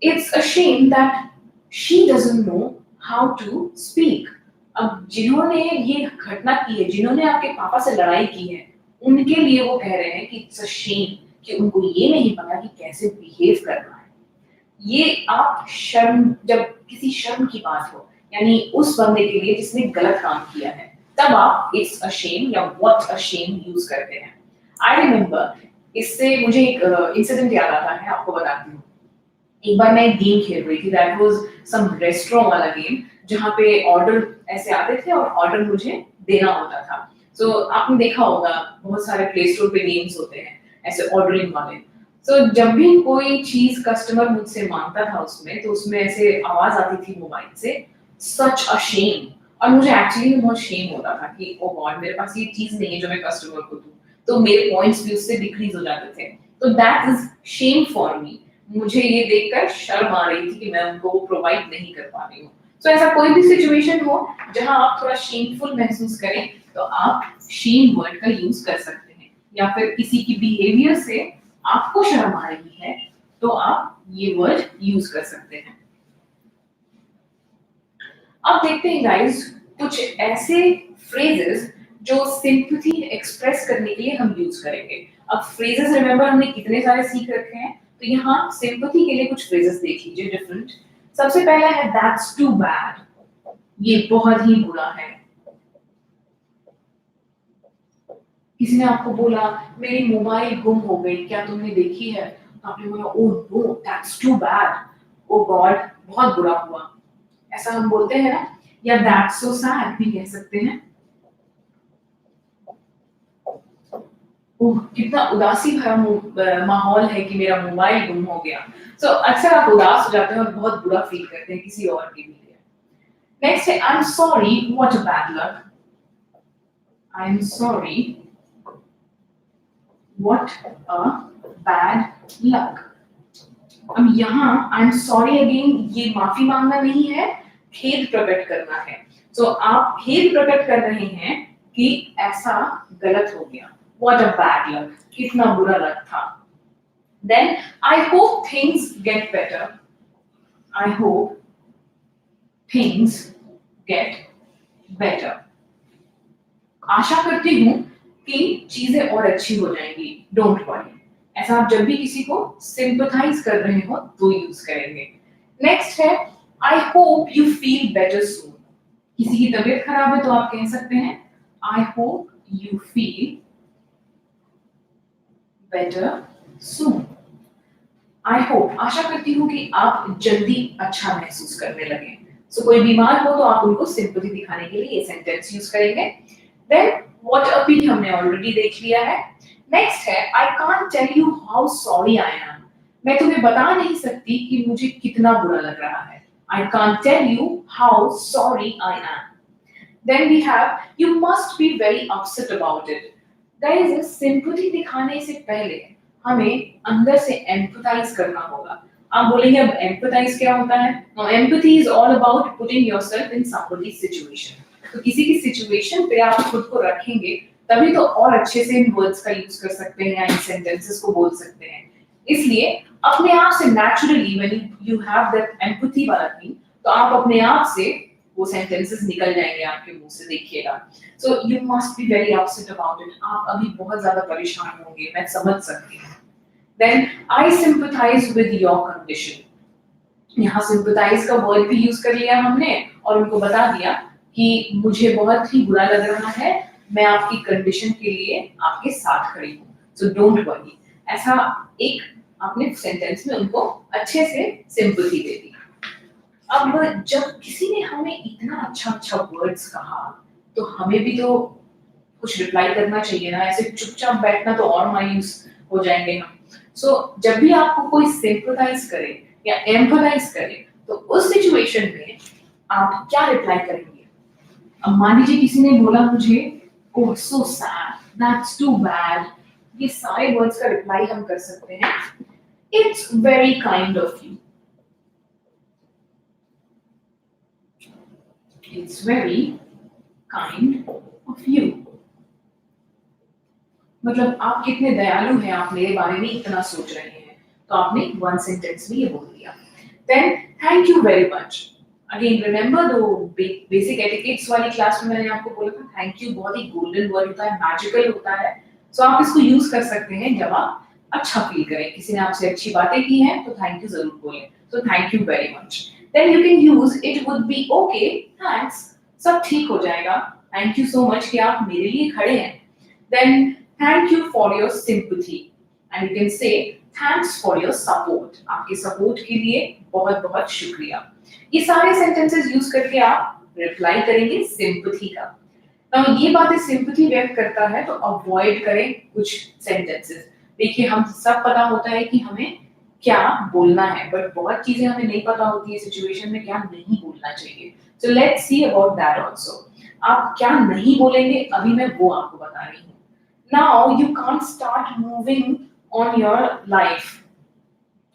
Speaker 1: it's a shame that she doesn't know how to speak. अब जिन्होंने ये घटना की है, जिन्होंने आपके पापा से लड़ाई की है, उनके लिए वो कह रहे हैं कि इट्स अ शेम कि उनको ये नहीं पता कि कैसे बिहेव करना है। ये आप शर्म, जब किसी शर्म की बात हो, यानी उस बंदे के लिए जिसने गलत काम किया है, तब आप इट्स अ शेम या व्हाट अ शेम यूज करते हैं। आई रिमेम्बर, इससे मुझे एक इंसिडेंट याद आता है, आपको बताती हूँ। एक बार मैं एक गेम खेल रही थी, दैट वाज सम रेस्टोरेंट वाला गेम, जहाँ पे ऑर्डर ऐसे आते थे और ऑर्डर मुझे देना होता था। सो आपने देखा होगा बहुत सारे प्ले स्टोर पे गेम्स होते हैं ऐसे ऑर्डरिंग वाले। सो जब भी कोई चीज कस्टमर मुझसे मांगता था उसमें, तो उसमें ऐसे आवाज आती थी मोबाइल से, सच अ शेम। और मुझे एक्चुअली बहुत शेम होता था कि ओ गॉड, मेरे पास ये चीज नहीं है जो मैं कस्टमर को दूं, तो मेरे पॉइंट्स भी उससे डिक्रीज हो जाते थे। तो that is shame for me. मुझे ये देखकर शर्म आ रही थी कि मैं उनको प्रोवाइड नहीं कर पा रही हूँ। सो ऐसा कोई भी सिचुएशन हो जहां आप थोड़ा शेमफुल महसूस करें तो आप शेम वर्ड का यूज कर सकते हैं, या फिर किसी की बिहेवियर से आपको शर्म आ रही है तो आप ये वर्ड यूज कर सकते हैं। अब देखते हैं गाइस कुछ ऐसे फ्रेजेस जो सिंपैथी एक्सप्रेस करने के लिए हम यूज करेंगे। अब फ्रेजेस रिमेंबर हमने कितने सारे सीख रखे हैं, तो यहाँ सिंपैथी के लिए कुछ फ्रेजेस देख लीजिए डिफरेंट। सबसे पहला है दैट्स टू बैड, ये बहुत ही बुरा है। किसी ने आपको बोला मेरी मोबाइल गुम हो गई, क्या तुमने देखी है? तो आपने बोला oh no that's too bad, oh God बहुत बुरा हुआ, ऐसा हम बोलते हैं ना। या दैट्स सो सैड भी कह सकते हैं, ओह कितना उदासी भरा माहौल है कि मेरा मोबाइल गुम हो गया। सो अक्सर आप उदास हो जाते हैं और बहुत बुरा फील करते हैं किसी और के लिए। नेक्स्ट है I am sorry what a bad luck, I am sorry what a bad luck. अब यहाँ आई एम सॉरी अगेन ये माफी मांगना नहीं है, खेद प्रकट करना है। सो आप खेद प्रकट कर रहे हैं कि ऐसा गलत हो गया, व्हाट अ बैड लक, कितना बुरा लक था। Then I hope things get better, I hope things get better, आशा करती हूँ कि चीजें और अच्छी हो जाएंगी, डोंट वरी। ऐसा आप जब भी किसी को सिंपथाइज कर रहे हो तो यूज करेंगे। नेक्स्ट है I hope you feel better soon, किसी की तबीयत खराब है तो आप कह सकते हैं I hope you feel better soon. I hope आशा करती हूँ कि आप जल्दी अच्छा महसूस करने लगे। सो कोई बीमार हो तो आप उनको सिंपैथी दिखाने के लिए ये सेंटेंस यूज करेंगे। देन व्हाट अ पिटी हमने ऑलरेडी देख लिया है। नेक्स्ट है I can't tell you how sorry I am, मैं तुम्हें बता नहीं सकती कि मुझे कितना बुरा लग रहा है। I can't tell you how sorry I am. Then we have you must be very upset about it. Guys, sympathy दिखाने से पहले हमें अंदर से empathize करना होगा। आप बोलेंगे अब empathize क्या होता है? Now empathy is all about putting yourself in somebody's situation. तो किसी की situation पे आप खुद को रखेंगे तभी तो और अच्छे से इन words का यूज कर सकते हैं या इन sentences को बोल सकते हैं। इसलिए अपने आप से naturally when you have that empathy वाला thing, तो आप अपने आप से वो सेंटेंसेस निकल जाएंगे आपके मुंह से, देखिएगा। So you must be very upset about it, आप अभी बहुत ज्यादा परेशान होंगे, मैं समझ सकती हूँ। Then I sympathise with your condition, यहाँ सिंपैथाइज का वर्ड भी यूज कर लिया हमने और उनको बता दिया कि मुझे बहुत ही बुरा लग रहा है, मैं आपकी कंडीशन के लिए आपके साथ खड़ी हूँ, सो डोंट वरी। ऐसा एक आपने सेंटेंस में उनको अच्छे से सिंपैथी दे दी। अब जब किसी ने हमें इतना अच्छा अच्छा वर्ड्स कहा तो हमें भी तो कुछ रिप्लाई करना चाहिए ना, ऐसे चुपचाप बैठना तो और मायूस हो जाएंगे हम। सो जब भी आपको कोई सिंपैथाइज करे या एम्पैथाइज करे तो उस सिचुएशन में आप क्या रिप्लाई करेंगे? अब मान लीजिए किसी ने बोला मुझे oh so sad, that's too bad, ये सारे वर्ड्स का रिप्लाई हम कर सकते हैं it's very kind of you, it's very kind of you। मतलब आप कितने दयालु हैं, आप मेरे बारे में इतना सोच रहे हैं, तो आपने वन सेंटेंस में ये बोल दिया। Then thank you very much, again remember दो बेसिक एटिकेट्स वाली क्लास में मैंने आपको बोला था थैंक यू बहुत ही गोल्डन वर्ड होता है, मैजिकल होता है। सो आप इसको यूज कर सकते हैं जब आप अच्छा फील करें, किसी ने आपसे अच्छी बातें की हैं तो थैंक यू जरूर बोलें। So thank you very much. Then you can use it would be okay, thanks, सब ठीक हो जाएगा, thank you so much कि आप मेरे लिए खड़े हैं। Then thank you for your sympathy and you can say thanks for your support, आपके सपोर्ट के लिए बहुत बहुत शुक्रिया। ये सारे सेंटेंसेस यूज करके आप रिप्लाई करेंगे सिंपैथी का। Now ये बातें सिंपैथी व्यक्त करता है तो अवॉइड करें कुछ सेंटेंसेस। देखिए हम सब पता होता है कि हमें क्या बोलना है, बट बहुत चीजें हमें नहीं पता होती है सिचुएशन में क्या नहीं बोलना चाहिए। So let's see about that also. आप क्या नहीं बोलेंगे अभी मैं वो आपको बता रही हूँ। Now you can't start moving on your life.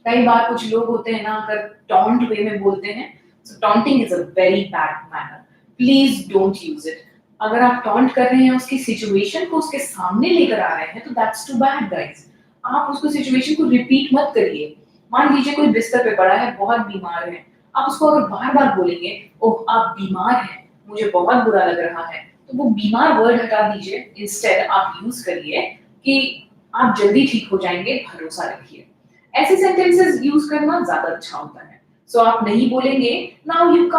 Speaker 1: कई बार कुछ लोग होते हैं ना, अगर टॉन्ट वे में बोलते हैं so taunting is a very bad manner, please don't use it. अगर आप टॉन्ट कर रहे हैं उसकी सिचुएशन को उसके सामने लेकर आ रहे हैं तो दैट्स टू बैड गाइस। आप उसको सिचुएशन को रिपीट मत करिए। मान लीजिए कोई बिस्तर पे पड़ा है, बहुत बीमार है, आप उसको अगर बार बार बोलेंगे ओह आप बीमार हैं, मुझे बहुत बुरा लग रहा है, तो वो बीमार वर्ड हटा दीजिए, इंस्टेड आप यूज करिए कि आप जल्दी ठीक हो जाएंगे, भरोसा रखिए। ऐसे सेंटेंसेस यूज करना ज्यादा अच्छा होता है। सो आप नहीं बोलेंगे now you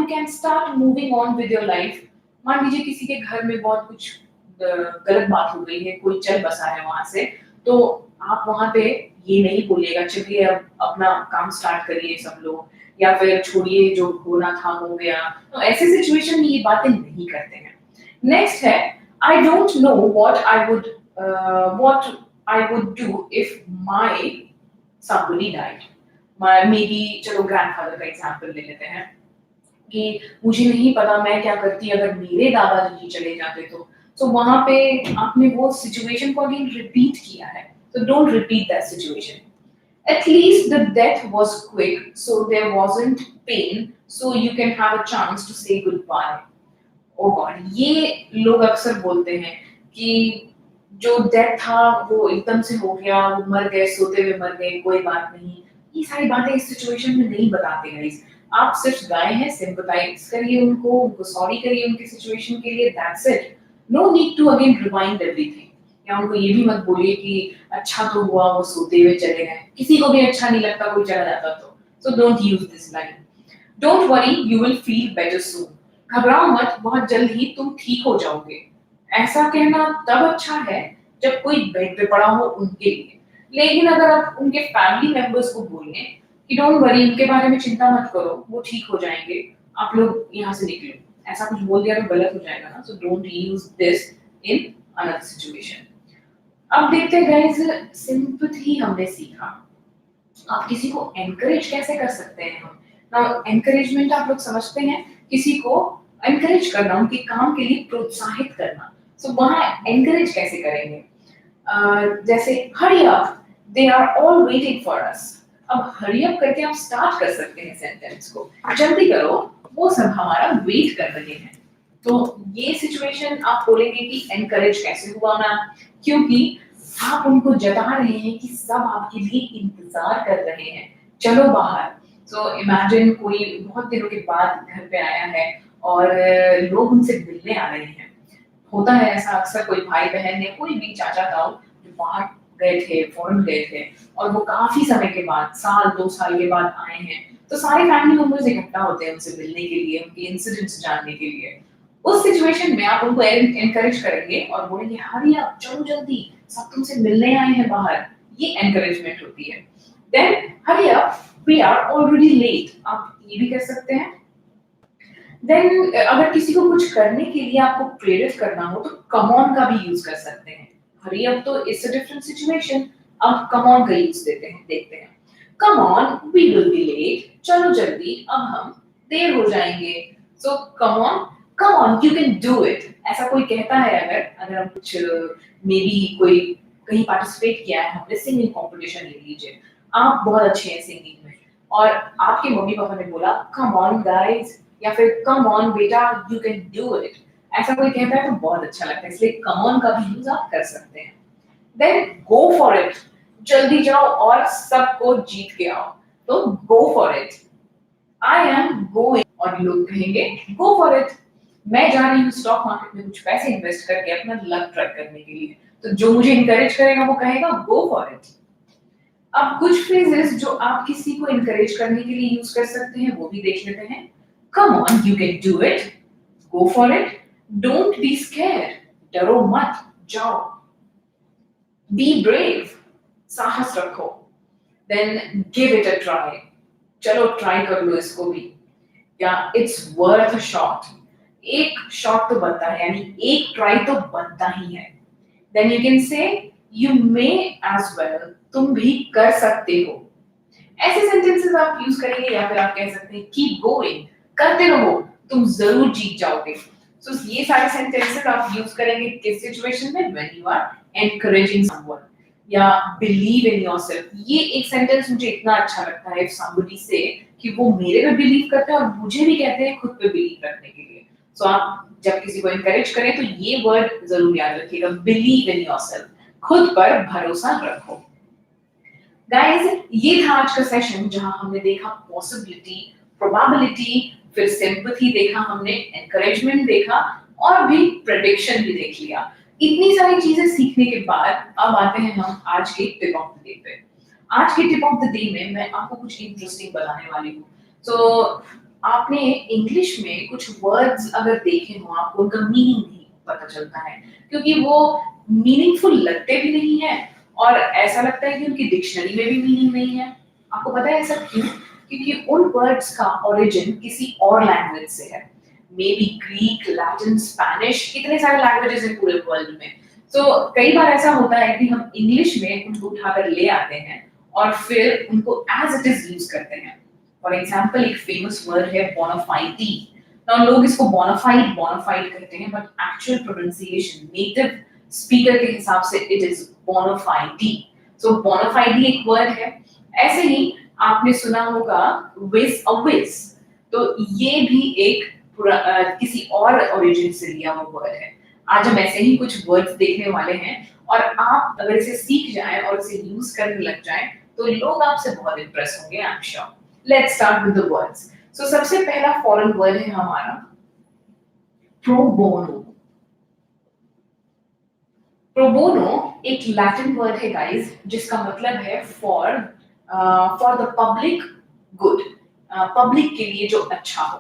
Speaker 1: can start moving on with your life. मान लीजिए किसी के घर में बहुत कुछ गलत बात हो गई है, कोई चल बसा है वहां से, तो आप वहां पे ये नहीं बोलिएगा चलिए अब अपना काम स्टार्ट करिए सब लोग, या फिर छोड़िए जो होना था हो गया। तो ऐसे सिचुएशन में ये बातें नहीं करते हैं। नेक्स्ट है I don't know what I would do if my somebody died। May be चलो ग्रैंडफादर का एग्जांपल ले लेते हैं कि मुझे नहीं पता मैं क्या करती अगर मेरे दादाजी चले जाते तो। सो वहां पे आपने वो सिचुएशन को अगेन रिपीट किया है, so don't repeat that situation. At least the death was quick, so there wasn't pain, so you can have a chance to say goodbye. Oh God, ये लोग अक्सर बोलते हैं कि जो डेथ था वो एकदम से हो गया, वो मर गए, सोते हुए मर गए, कोई बात नहीं। ये सारी बातें इस सिचुएशन में नहीं बताते गाइस। आप सिर्फ गए हैं, सिंपैथाइज करिए उनको सॉरी करिए उनकी सिचुएशन के लिए, that's it. No need to again rewind everything. या उनको ये भी मत बोलिए कि अच्छा तो हुआ वो सोते हुए चले गए, किसी को भी अच्छा नहीं लगता कोई चला जाता तो। So don't use this line. Don't worry, you will feel better soon. घबराओ मत, बहुत जल्द ही तुम ठीक हो जाओगे। ऐसा कहना तब अच्छा है जब कोई बेड पे पड़ा हो उनके लिए। लेकिन अगर आप उनके फैमिली मेंबर्स को बोलें कि डोंट वरी, उनके बारे में चिंता मत करो, वो ठीक हो जाएंगे, आप लोग यहाँ से निकलो, ऐसा कुछ बोल दिया तो गलत हो जाएगा ना। सो don't use this in another situation. अब देखते हैं गाइस, सिंपैथी हमने सीखा। आप किसी को एनकरेज कैसे कर सकते हैं हम। नाउ एनकरेजमेंट आप लोग समझते हैं, किसी को एनकरेज करना, उनके काम के लिए प्रोत्साहित करना। सो वहां एनकरेज कैसे करेंगे? जैसे hurry up, they are all waiting for us. अब हरी अप करके आप स्टार्ट कर सकते हैं सेंटेंस को, जल्दी करो, वो सब हमारा वेट कर रहे हैं। तो ये सिचुएशन आप बोलेंगे कि एनकरेज कैसे हुआ मैम, क्योंकि आप उनको जता रहे हैं कि सब आपके लिए इंतजार कर रहे हैं, चलो बाहर। सो इमेजिन कोई बहुत दिनों के बाद घर पे आया है और लोग उनसे मिलने आ रहे हैं। होता है ऐसा अक्सर, कोई भाई बहन या कोई भी चाचा ताऊ जो बाहर गए थे, फॉरेन गए थे, और वो काफी समय के बाद, साल 2 साल के बाद आए हैं, तो सारे फैमिली मेंबर्स इकट्ठा होते हैं उनसे मिलने के लिए, उनके इंसिडेंट्स जानने के लिए। उस सिचुएशन में आप उनको एनकरेज करेंगे और बोलेंगे हरी अप, चलो जल्दी, सब तुमसे मिलने आए हैं बाहर। ये एनकरेजमेंट होती है। Then hurry up, we are already late, आप ये भी कह सकते हैं। देन अगर किसी को कुछ करने के लिए आपको प्रेरित करना हो तो कम ऑन का भी यूज कर सकते हैं। हरी अप तो इट्स अ डिफरेंट सिचुएशन, अब कम ऑन का यूज देते हैं, देखते हैं। Come on, we will be late, चलो जल्दी, अब हम देर हो जाएंगे। So come on, you can do it. ऐसा कोई कहता है, अगर हम कुछ मे बी कोई कहीं पार्टिसिपेट किया है हमने, सिंगिंग कंपटीशन ले लीजिए, आप बहुत अच्छे हैं सिंगिंग में, और आपके मम्मी पापा ने बोला कम ऑन गाइस, या फिर कम ऑन बेटा यू कैन डू इट, ऐसा कोई कहता है तो बहुत अच्छा लगता है, इसलिए कम ऑन का भी यूज आप कर सकते हैं। देन गो फॉर इट, जल्दी जाओ और सबको जीत के आओ, तो गो for it. I am going, और लोग कहेंगे गो फॉर इट, मैं जा रही हूँ स्टॉक मार्केट में कुछ पैसे इन्वेस्ट करके अपना लक ट्राई करने के लिए, तो जो मुझे इनकरेज करेगा वो कहेगा गो फॉर इट। अब कुछ फ्रेजेस जो आप किसी को इनकरेज करने के लिए यूज कर सकते हैं वो भी देख लेते हैं। Come on, you can do it, go for it, don't be scared, डरो मत, जाओ, बी ब्रेव, साहस रखो, then give it a try, चलो ट्राई कर लो इसको भी, या इट्स वर्थ अ शॉट, एक शॉट तो बनता है, यानी एक ट्राई तो बनता ही है। Then you can say you may as well, तुम भी कर सकते हो। ऐसे सेंटेंसेस आप यूज करेंगे, या फिर आप कह सकते हैं कीप गोइंग, करते रहो, तुम जरूर जीत जाओगे। सो ये सारे सेंटेंसेस आप यूज करेंगे किस सिचुएशन में, when you are encouraging someone, या बिलीव इन योरसेल्फ। ये एक सेंटेंस मुझे इतना अच्छा लगता है, इफ समबडी से कि वो मेरे पे बिलीव करते हैं और मुझे भी कहते हैं खुद पे बिलीव रखने के लिए। सो आप जब किसी को एनकरेज करें तो ये वर्ड जरूर याद रखिएगा, बिलीव इन योरसेल्फ, खुद पर भरोसा रखो। गाइस, ये था आज का सेशन जहां हमने देखा पॉसिबिलिटी, प्रोबेबिलिटी, फिर सिंपैथी देखा हमने, एनकरेजमेंट देखा और भी प्रेडिक्शन भी देख लिया। इतनी सारी चीजें सीखने के बाद अब आते हैं हम आज के टिप ऑफ द डे पे। आज के टिप ऑफ द डे में मैं आपको कुछ इंटरेस्टिंग बताने वाली हूँ। तो आपने इंग्लिश में कुछ वर्ड्स अगर देखे हो, आपको उनका मीनिंग नहीं पता चलता है, क्योंकि वो मीनिंगफुल लगते भी नहीं है और ऐसा लगता है कि उनकी डिक्शनरी में भी मीनिंग नहीं है। आपको पता है ऐसा क्यों? क्योंकि उन वर्ड्स का ओरिजिन किसी और लैंग्वेज से है। May be Greek, Latin, Spanish, कितने सारे लैंग्वेजेस हैं पूरे वर्ल्ड में। तो कई बार ऐसा होता है कि हम इंग्लिश में उनको उठाकर ले आते हैं और फिर उनको एज इट इज यूज करते हैं। फॉर एग्जांपल, एक फेमस वर्ड है बोनाफाइडी। नाउ लोग इसको बोनाफाइड बोनाफाइड कहते हैं, but actual pronunciation native speaker के हिसाब से it is bona fide. So bona fide एक वर्ड है। ऐसे ही आपने सुना होगा विज अ विज, तो ये भी एक किसी और ओरिजिन से लिया हुआ वर्ड है। आज हम ऐसे ही कुछ वर्ड्स देखने वाले हैं और आप अगर इसे सीख जाएं और इसे यूज करने लग जाएं तो लोग आपसे बहुत इंप्रेस होंगे, I am sure. Let's start with the words. So सबसे पहला फॉरेन वर्ड है हमारा प्रो बोनो। प्रो बोनो एक लैटिन वर्ड है गाइस, जिसका मतलब है for the public good, public के लिए जो अच्छा हो,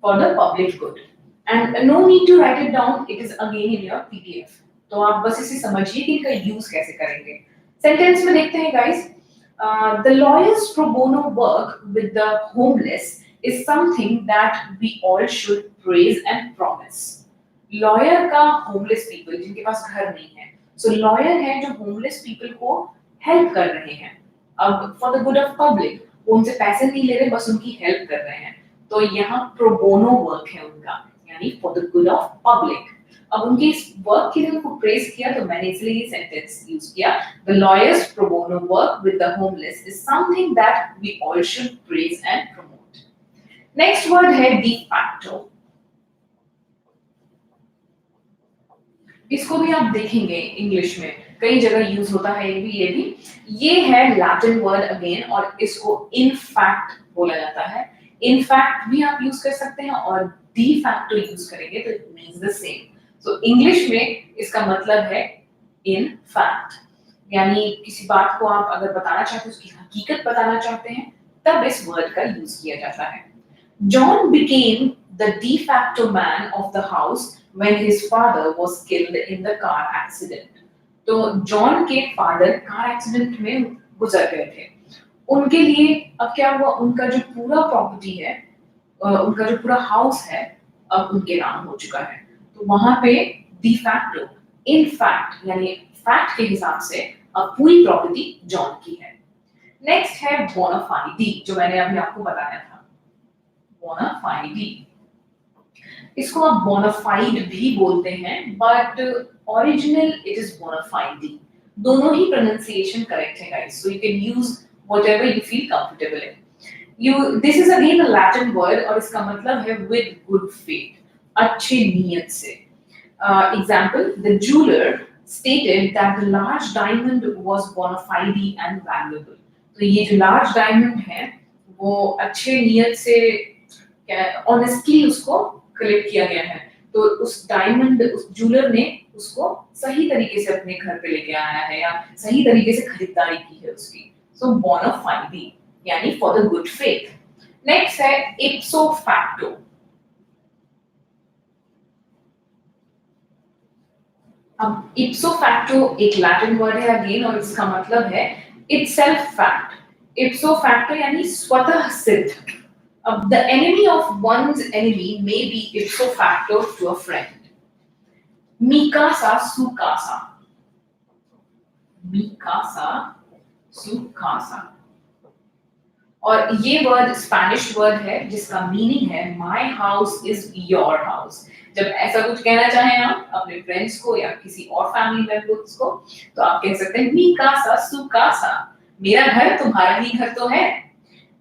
Speaker 1: for the public good. And no need to write it down, it is again in your PDF. तो आप बस इसे समझिए कि इनका यूज कैसे करेंगे। सेंटेंस में देखते हैं guys, the lawyers pro bono work with the homeless is something that we all should praise and promise. Lawyer का होमलेस पीपल, जिनके पास घर नहीं है, सो लॉयर है जो होमलेस पीपल को हेल्प कर रहे हैं। अब for the good of public, वो उनसे पैसे नहीं ले रहे, बस उनकी हेल्प कर रहे हैं। तो यहाँ प्रो बोनो वर्क है उनका, यानी for the good of public. अब उनके इस वर्क के लिए उनको प्रेज किया, तो मैंने इसलिए ये सेंटेंस यूज किया, the lawyers pro bono work with the homeless is something that we all should praise and promote. Next word है डी फैक्टो। इसको भी आप देखेंगे इंग्लिश में कई जगह यूज होता है, ये है लैटिन वर्ड अगेन, और इसको इन फैक्ट बोला जाता है। इन फैक्ट भी आप यूज कर सकते हैं और डी फैक्टो यूज करेंगे तो it means the same. So English में इसका मतलब है इन फैक्ट, यानी किसी बात को आप अगर बताना चाहते हैं, उसकी हकीकत बताना चाहते हैं, तब इस वर्ड का यूज किया जाता है। John became the de facto man of the house when his father was killed in the car accident. तो जॉन के फादर कार एक्सीडेंट में गुजर गए थे। उनके लिए अब क्या हुआ, उनका जो पूरा प्रॉपर्टी है, उनका जो पूरा हाउस है, अब उनके नाम हो चुका है। तो वहां पे de facto, in fact, यानी फैक्ट के हिसाब से अब पूरी प्रॉपर्टी जॉन की है। नेक्स्ट है बोनाफाइडी, जो मैंने अभी आपको बताया था, बोनाफाइडी। इसको आप बोनाफाइड भी बोलते हैं, but original it is bona fide. दोनों ही प्रोनाउंसिएशन करेक्ट है guys, so you can use whatever you feel comfortable in. This is again a Latin word और इसका मतलब है विद गुड फेथ, अच्छे नियत से। Example, the jeweller stated that the large diamond was bona fide and valuable। तो ये जो लार्ज डायमंड है वो अच्छे नियत से, ऑनेस्टली उसको कलेक्ट किया गया है। तो उस डायमंड, उस ज्वेलर ने उसको सही तरीके से अपने घर पे लेके आया है या सही तरीके से खरीदारी की है उसकी। सो बोना फाइडी यानी for the good faith. Next है इप्सो फैक्टो। अब इप्सो फैक्टो एक लैटिन वर्ड है अगेन, और इसका मतलब है इटसेल्फ फैक्ट। इप्सो फैक्टो यानी स्वतः सिद्ध। अब the enemy of one's enemy may be ipso facto to a friend। Mikasa sukasa, Mikasa sukasa। और ये वर्ड स्पेनिश वर्ड है जिसका मीनिंग है my house is your house. जब ऐसा कुछ कहना चाहें आप अपने फ्रेंड्स को या किसी और फैमिली मेंबर्स को, तो आप कह सकते हैं मी casa su casa, मेरा घर तुम्हारा ही घर तो है।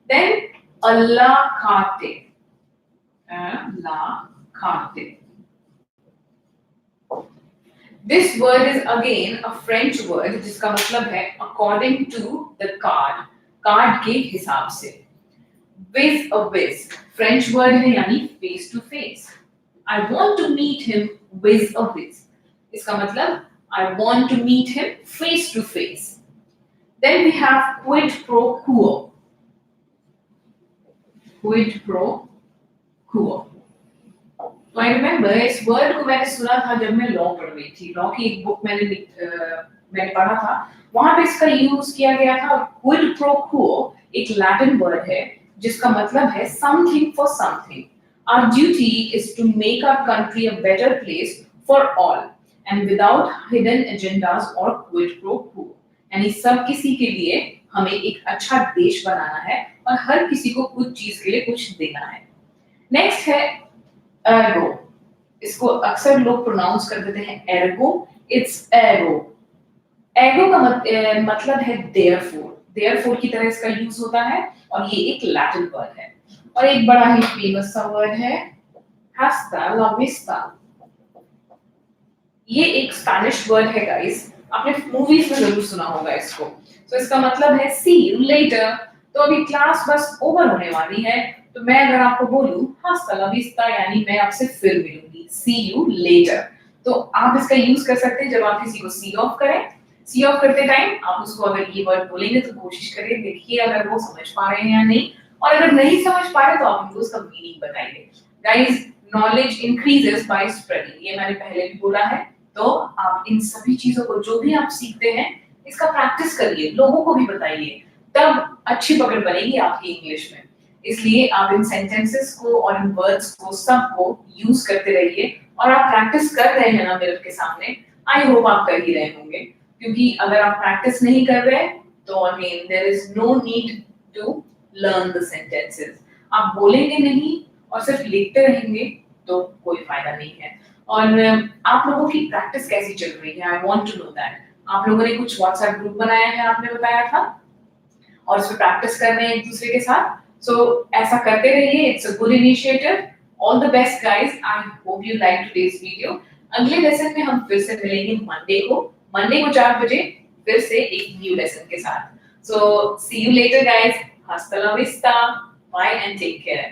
Speaker 1: देन अल्लाह खाते, अल्लाह खाते. This word is again a French word जिसका मतलब है according to the card, card के हिसाब से. With a whiz, French word है यानी face to face. I want to meet him with a whiz. इसका मतलब I want to meet him face to face. Then we have quid pro quo. Quid pro quo. तो I remember इस word को मैंने सुना था जब मैं लॉ पढ़ रही थी. लॉ की एक बुक मैंने पढ़ा था. वहां पे इसका यूज किया गया था. क्विड प्रो क्वो एक लैटिन वर्ड है जिसका मतलब है something for something. Our duty is to make our country a better place for all and without hidden agendas or quid pro quo. यानी सब किसी के लिए हमें एक अच्छा देश बनाना है और हर किसी को कुछ चीज के लिए कुछ देना है. नेक्स्ट है एर्गो. इसको अक्सर लोग प्रोनाउंस कर देते हैं एर्गो. It's Ergo. एर्गो का मतलब है देयरफॉर. देयरफॉर की तरह इसका यूज होता है और ये एक लैटिन वर्ड है. और एक बड़ा ही फेमस सा वर्ड है hasta la vista. ये एक स्पेनिश वर्ड है गाइस. आपने मूवीज में जरूर सुना होगा इसको. तो इसका मतलब है सी यू लेटर. तो अभी क्लास बस ओवर होने वाली है तो मैं अगर आपको बोलूं hasta la vista यानी मैं आपसे फिर मिलूंगी. सी यू लेटर. तो आप इसका यूज कर सकते हैं जब आप किसी को सी ऑफ करें. सी ऑफ करते टाइम आप उसको अगर ये वर्ड बोलेंगे तो कोशिश करिए देखिए अगर वो समझ पा रहे हैं या नहीं. और अगर नहीं समझ पा रहे तो आप उनको उसका मीनिंग बताइए. Guys knowledge increases by spreading. ये मैंने पहले भी बोला है. तो आप इन सभी चीजों को जो भी आप सीखते हैं इसका प्रैक्टिस करिए. लोगों को भी बताइए. तब अच्छी पकड़ बनेगी आपकी इंग्लिश में. इसलिए आप इन सेंटेंसेस को और इन वर्ड्स को सबको यूज करते रहिए. और आप प्रैक्टिस कर रहे हैं ना मिरर के सामने. आई होप आप कर ही रहे होंगे. क्योंकि अगर आप प्रैक्टिस नहीं कर रहे तो again there is no need to learn the sentences. आप बोलेंगे नहीं और सिर्फ लिखते रहेंगे तो कोई फायदा नहीं है. और आप लोगों की प्रैक्टिस कैसी चल रही है? I want to know that. आप लोगों ने कुछ व्हाट्सएप ग्रुप बनाया है आपने बताया था और उसमें प्रैक्टिस कर रहे हैं एक दूसरे के साथ. सो ऐसा करते रहिए. It's a good initiative. All the best guys. I hope you like today's video. अगले लेसन में हम फिर से मिलेंगे मंडे को 4 बजे फिर से एक न्यू लेसन के साथ. So see you later guys. Hasta la vista. Bye and take care.